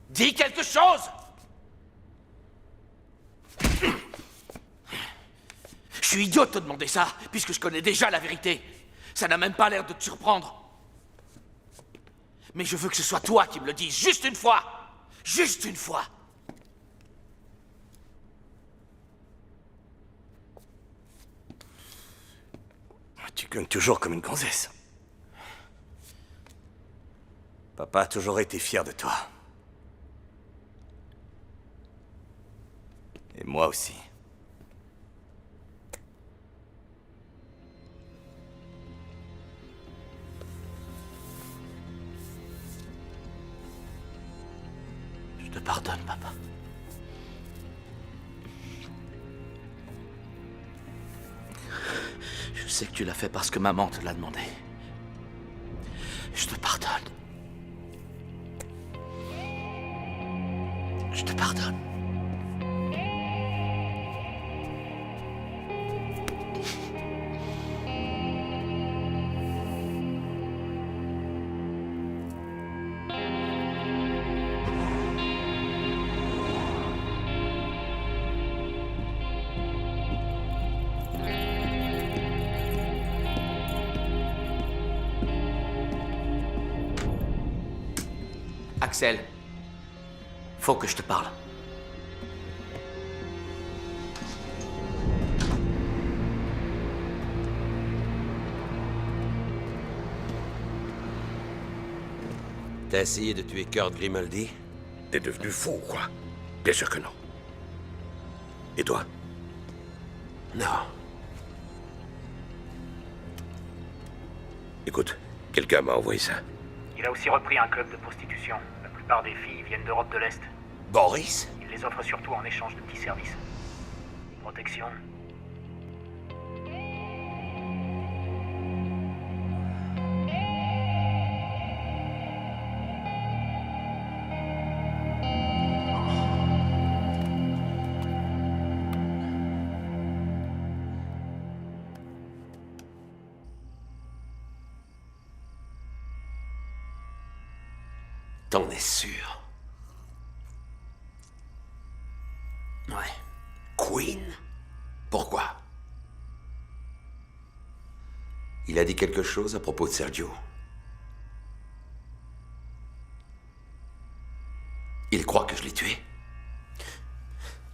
Dis quelque chose! Je suis idiot de te demander ça, puisque je connais déjà la vérité. Ça n'a même pas l'air de te surprendre. Mais je veux que ce soit toi qui me le dises, juste une fois! Juste une fois! Tu cognes toujours comme une gonzesse. Papa a toujours été fier de toi. Et moi aussi. Je te pardonne, papa. Je sais que tu l'as fait parce que maman te l'a demandé. Je te pardonne. Je te pardonne. Axel, faut que je te parle. T'as essayé de tuer Kurt Grimaldi? T'es devenu fou ou quoi? Bien sûr que non. Et toi? Non. Écoute, quelqu'un m'a envoyé ça. Il a aussi repris un club de prostitution. La plupart des filles viennent d'Europe de l'Est. Boris? Il les offre surtout en échange de petits services. Protection. T'en es sûr? Ouais. Quinn? Pourquoi? Il a dit quelque chose à propos de Sergio. Il croit que je l'ai tué?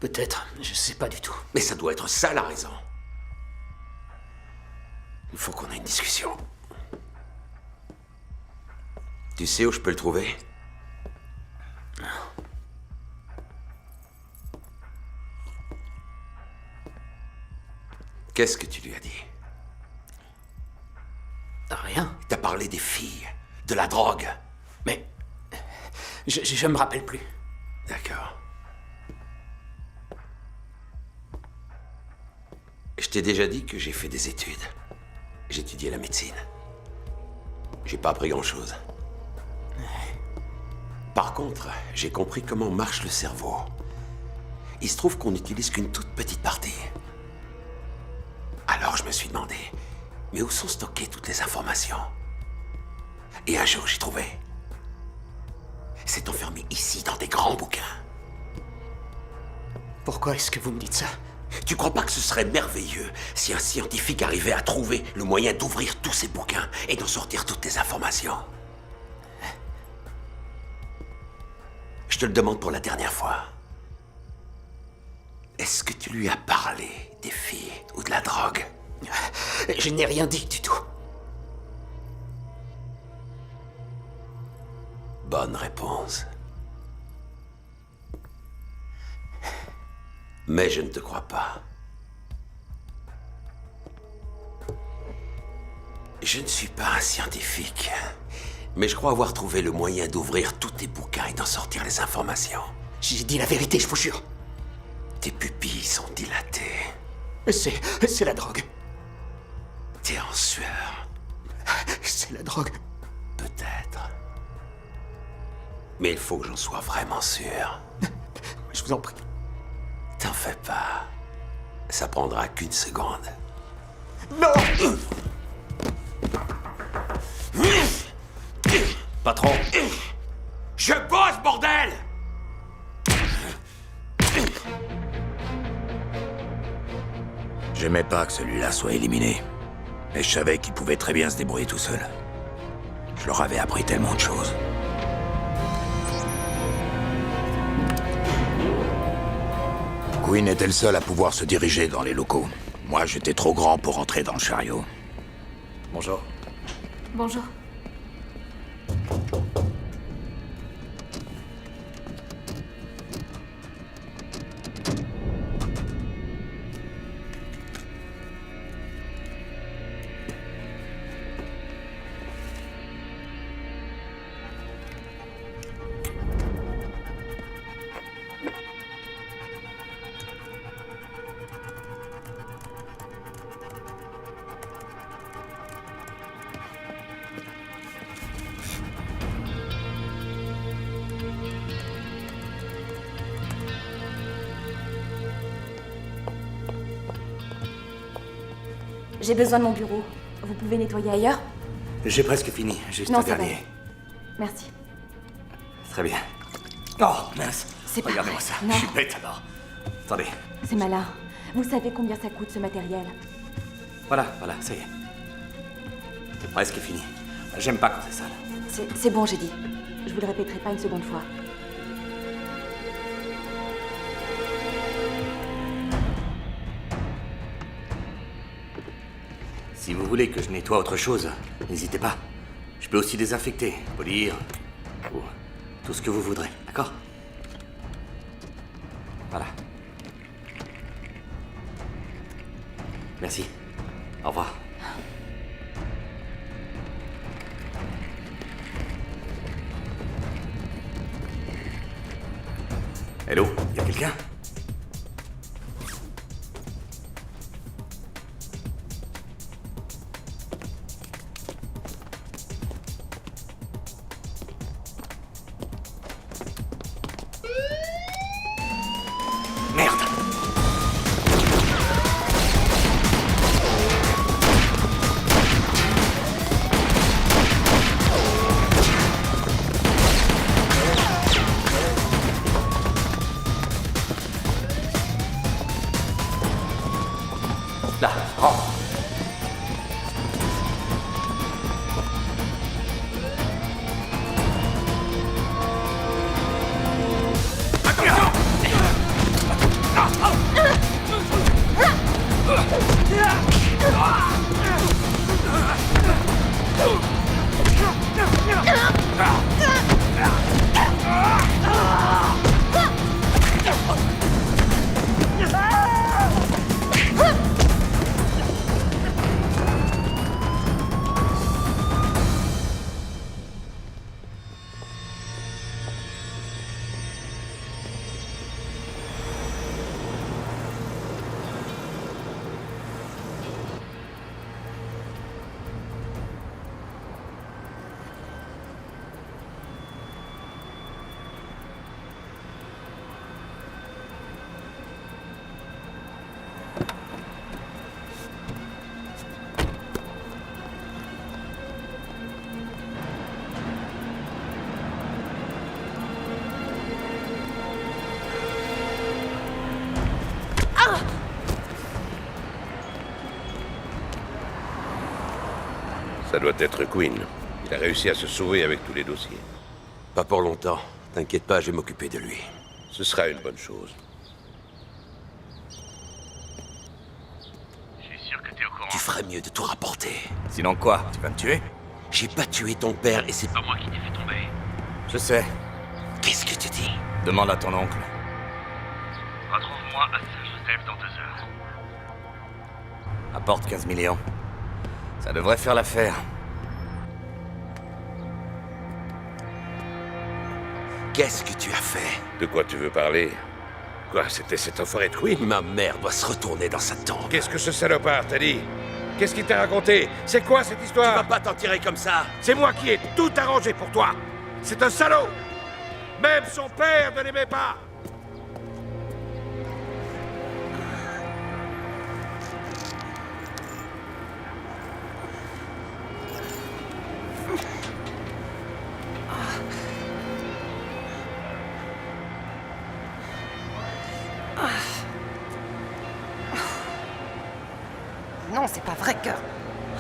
Peut-être, je sais pas du tout. Mais ça doit être ça la raison. Il faut qu'on ait une discussion. Tu sais où je peux le trouver? Qu'est-ce que tu lui as dit? Rien. T'as parlé des filles, de la drogue. Mais... Je me rappelle plus. D'accord. Je t'ai déjà dit que j'ai fait des études. J'ai étudié la médecine. J'ai pas appris grand-chose. Par contre, j'ai compris comment marche le cerveau. Il se trouve qu'on n'utilise qu'une toute petite partie. Alors je me suis demandé, mais où sont stockées toutes les informations? Et un jour, j'ai trouvé. C'est enfermé ici, dans des grands bouquins. Pourquoi est-ce que vous me dites ça? Tu crois pas que ce serait merveilleux si un scientifique arrivait à trouver le moyen d'ouvrir tous ces bouquins et d'en sortir toutes les informations? Je te le demande pour la dernière fois. Est-ce que tu lui as parlé des filles ou de la drogue? Je n'ai rien dit du tout. Bonne réponse. Mais je ne te crois pas. Je ne suis pas un scientifique, mais je crois avoir trouvé le moyen d'ouvrir tous tes bouquins et d'en sortir les informations. J'ai dit la vérité, je vous jure. Tes pupilles sont dilatées. C'est la drogue. T'es en sueur. C'est la drogue. Peut-être. Mais il faut que j'en sois vraiment sûr. Je vous en prie. T'en fais pas. Ça prendra qu'une seconde. Non! Patron. Je bosse, bordel! J'aimais pas que celui-là soit éliminé. Mais je savais qu'il pouvait très bien se débrouiller tout seul. Je leur avais appris tellement de choses. Quinn était le seul à pouvoir se diriger dans les locaux. Moi, j'étais trop grand pour entrer dans le chariot. Bonjour. Bonjour. J'ai besoin de mon bureau. Vous pouvez nettoyer ailleurs? J'ai presque fini, juste Non, un c'est dernier. bon. Merci. Très bien. Oh, mince. C'est pas Regardez-moi vrai. ça. Non. Je suis bête alors. Attendez. C'est malin. Vous savez combien ça coûte ce matériel? Voilà, ça y est. C'est presque fini. J'aime pas quand c'est sale. C'est bon, j'ai dit. Je vous le répéterai pas une seconde fois. Si vous voulez que je nettoie autre chose, n'hésitez pas. Je peux aussi désinfecter, polir, ou tout ce que vous voudrez, d'accord? Voilà. Merci. Au revoir. Hello, y a quelqu'un? Merde! Là, rentre. Ça doit être Quinn. Il a réussi à se sauver avec tous les dossiers. Pas pour longtemps. T'inquiète pas, je vais m'occuper de lui. Ce sera une bonne chose. Je suis sûr que t'es au courant. Tu ferais mieux de tout rapporter. Sinon quoi? Tu vas me tuer? J'ai pas tué ton père et c'est Pas moi qui t'ai fait tomber. Je sais. Qu'est-ce que tu dis? Demande à ton oncle. Retrouve-moi à Saint-Joseph dans 2 heures. Apporte 15 millions. Ça devrait faire l'affaire. Qu'est-ce que tu as fait? De quoi tu veux parler? Quoi, c'était cet enfoiré de Quinn? Ma mère doit se retourner dans sa tombe. Qu'est-ce que ce salopard t'a dit? Qu'est-ce qu'il t'a raconté? C'est quoi cette histoire? Tu vas pas t'en tirer comme ça. C'est moi qui ai tout arrangé pour toi. C'est un salaud. Même son père ne l'aimait pas. Non, c'est pas vrai que...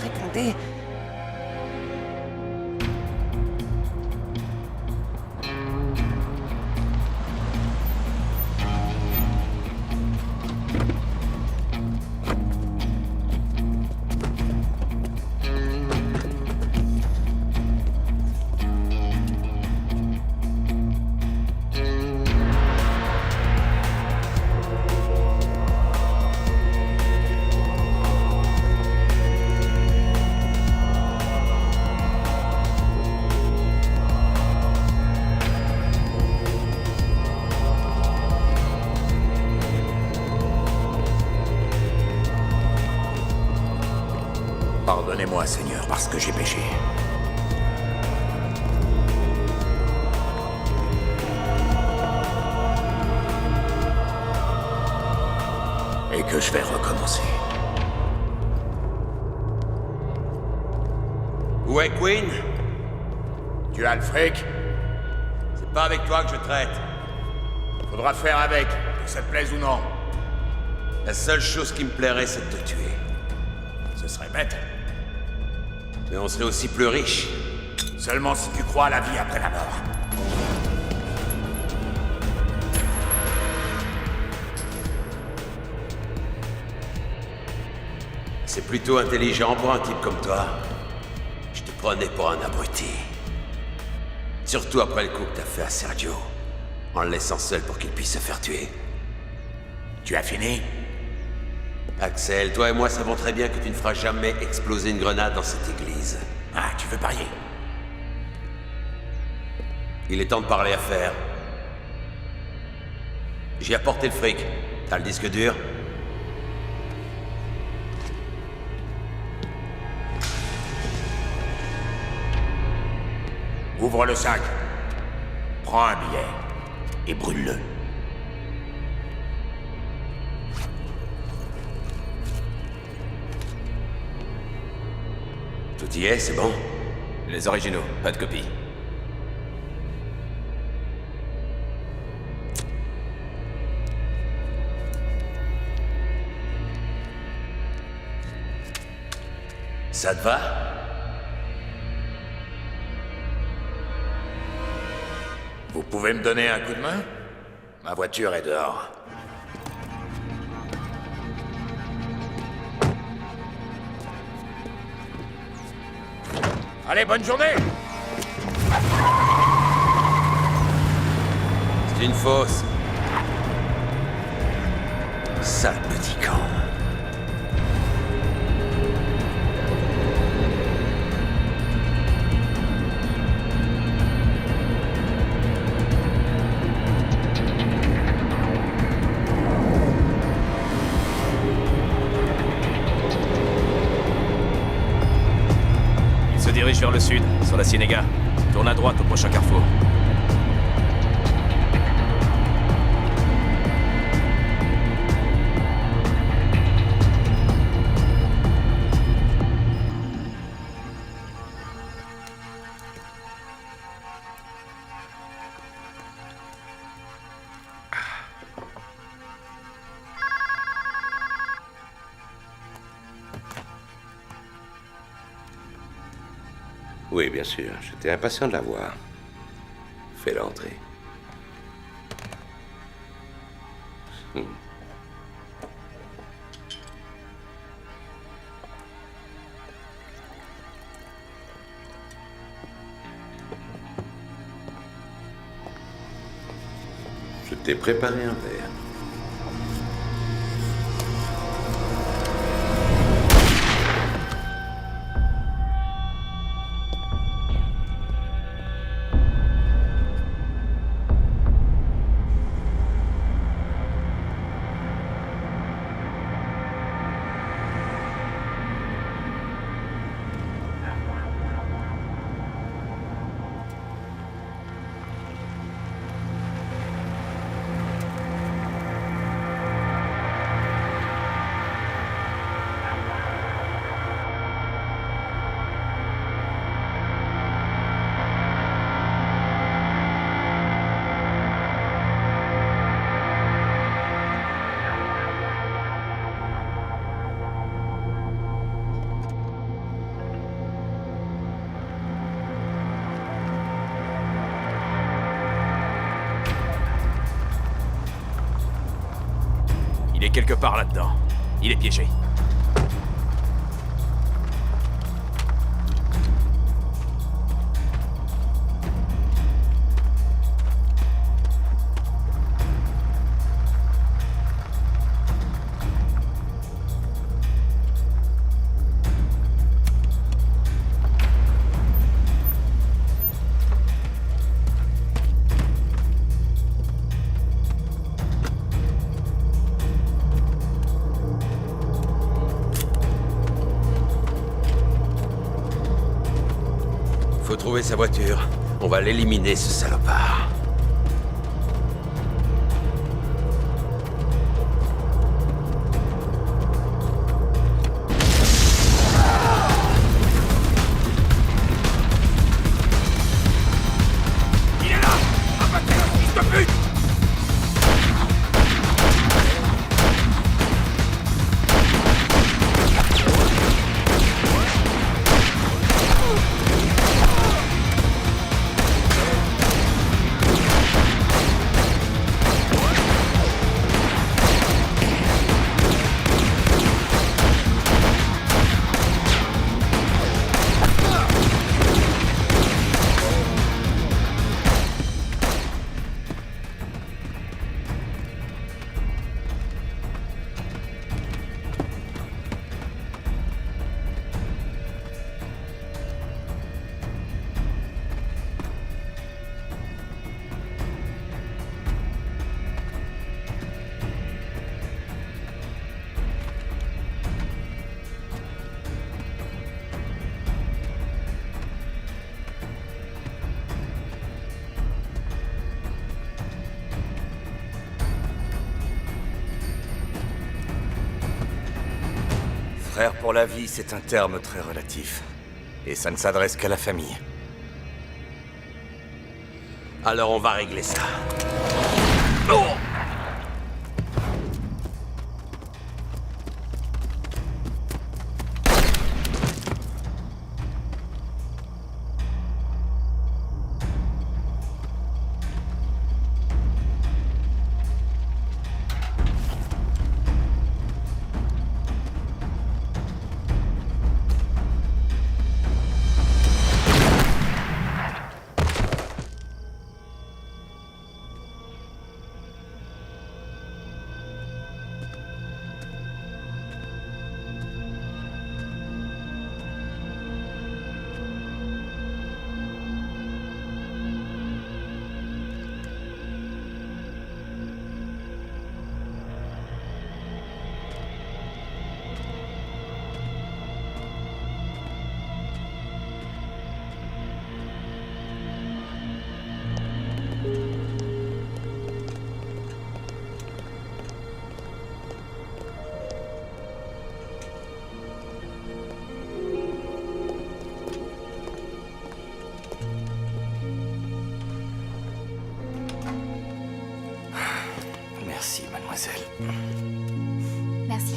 Répondez... Pardonnez-moi, Seigneur, parce que j'ai péché. Et que je vais recommencer. Où est Quinn? Tu as le fric? C'est pas avec toi que je traite. Faudra faire avec, que ça te plaise ou non. La seule chose qui me plairait, c'est de te tuer. Ce serait bête. Mais on serait aussi plus riche. Seulement si tu crois à la vie après la mort. C'est plutôt intelligent pour un type comme toi. Je te prenais pour un abruti. Surtout après le coup que t'as fait à Sergio. En le laissant seul pour qu'il puisse se faire tuer. Tu as fini? Axel, toi et moi savons très bien que tu ne feras jamais exploser une grenade dans cette église. Ah, tu veux parier? Il est temps de parler affaires. J'ai apporté le fric. T'as le disque dur? Ouvre le sac. Prends un billet. Et brûle-le. Tout y est, c'est bon? Les originaux, pas de copie. Ça te va? Vous pouvez me donner un coup de main? Ma voiture est dehors. Allez, bonne journée! C'est une fausse. Sale petit camp. Il se dirige vers le sud, sur la Ciénéga. Tourne à droite au prochain carrefour. Oui, bien sûr. J'étais impatient de la voir. Fais-la entrer. Je t'ai préparé un verre. Il est quelque part là-dedans. Il est piégé. Faut trouver sa voiture. On va l'éliminer, ce salopard. Il est là! Abattez le fils de pute! Frère pour la vie, c'est un terme très relatif. Et ça ne s'adresse qu'à la famille. Alors on va régler ça. Merci, mademoiselle. Merci.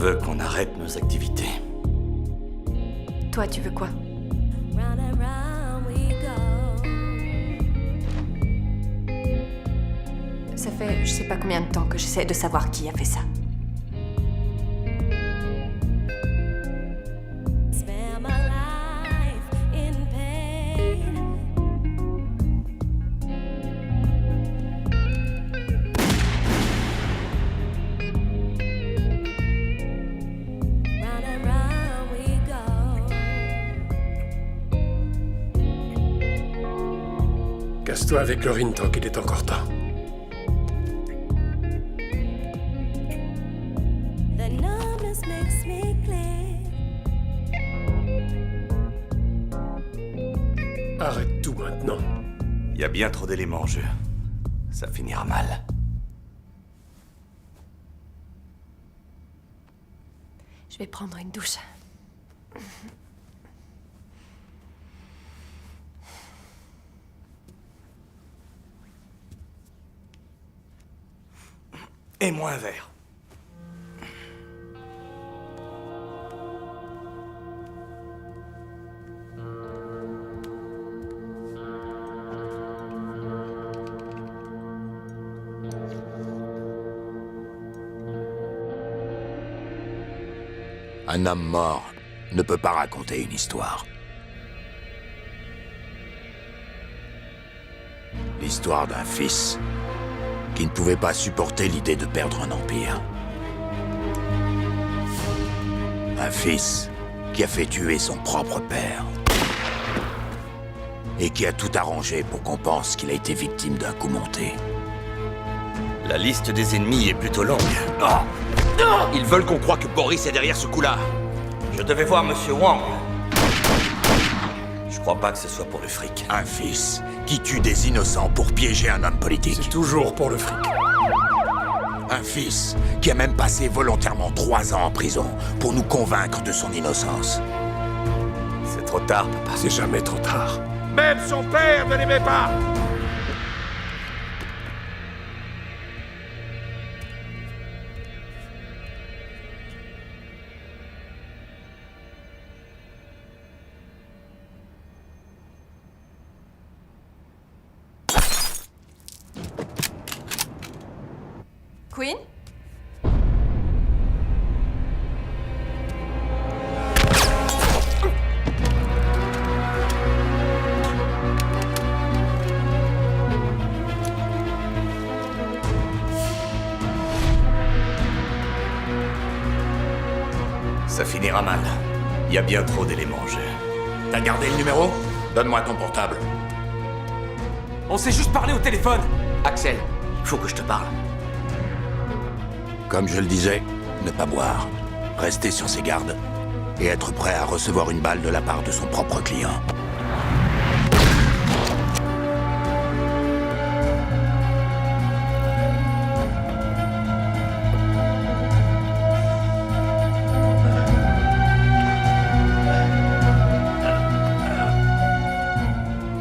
veux qu'on arrête nos activités. Toi, tu veux quoi? Ça fait je sais pas combien de temps que j'essaie de savoir qui a fait ça. Casse-toi avec Laurine tant qu'il est encore temps. Arrête tout maintenant. Il y a bien trop d'éléments en jeu. Ça finira mal. Je vais prendre une douche. Et moi un verre. Un homme mort ne peut pas raconter une histoire. L'histoire d'un fils qui ne pouvait pas supporter l'idée de perdre un empire. Un fils qui a fait tuer son propre père. Et qui a tout arrangé pour qu'on pense qu'il a été victime d'un coup monté. La liste des ennemis est plutôt longue. Ils veulent qu'on croie que Boris est derrière ce coup-là. Je devais voir Monsieur Wang. Je crois pas que ce soit pour le fric. Un fils qui tue des innocents pour piéger un homme politique. C'est toujours pour le fric. Un fils qui a même passé volontairement 3 ans en prison pour nous convaincre de son innocence. C'est trop tard, papa. C'est jamais trop tard. Même son père ne l'aimait pas. Queen? Ça finira mal. Il y a bien trop d'éléments en jeu. T'as gardé le numéro? Donne-moi ton portable. On s'est juste parlé au téléphone. Axel, il faut que je te parle. Comme je le disais, ne pas boire, rester sur ses gardes et être prêt à recevoir une balle de la part de son propre client.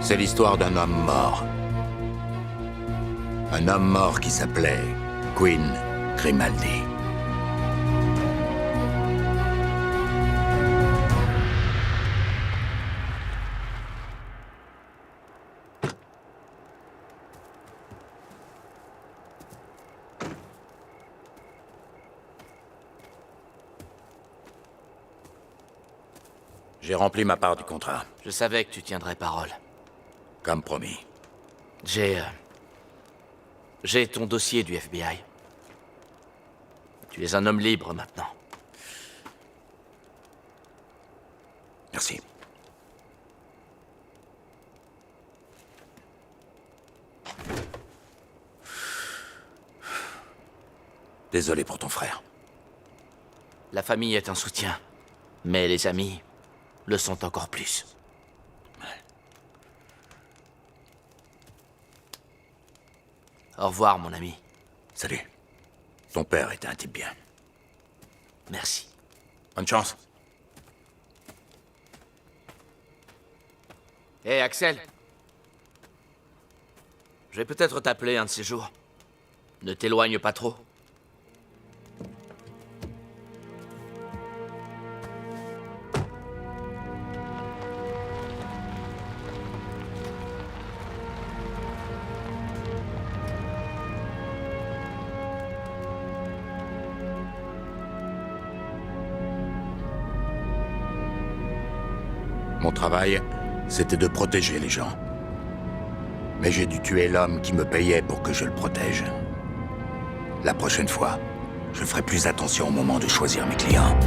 C'est l'histoire d'un homme mort. Un homme mort qui s'appelait Quinn Grimaldi. J'ai rempli ma part du contrat. Je savais que tu tiendrais parole. Comme promis. J'ai ton dossier du FBI. Tu es un homme libre maintenant. Merci. Désolé pour ton frère. La famille est un soutien, mais les amis le sont encore plus. Au revoir, mon ami. Salut. Ton père était un type bien. Merci. Bonne chance. Hé, Axel. Je vais peut-être t'appeler un de ces jours. Ne t'éloigne pas trop. Mon travail, c'était de protéger les gens. Mais j'ai dû tuer l'homme qui me payait pour que je le protège. La prochaine fois, je ferai plus attention au moment de choisir mes clients.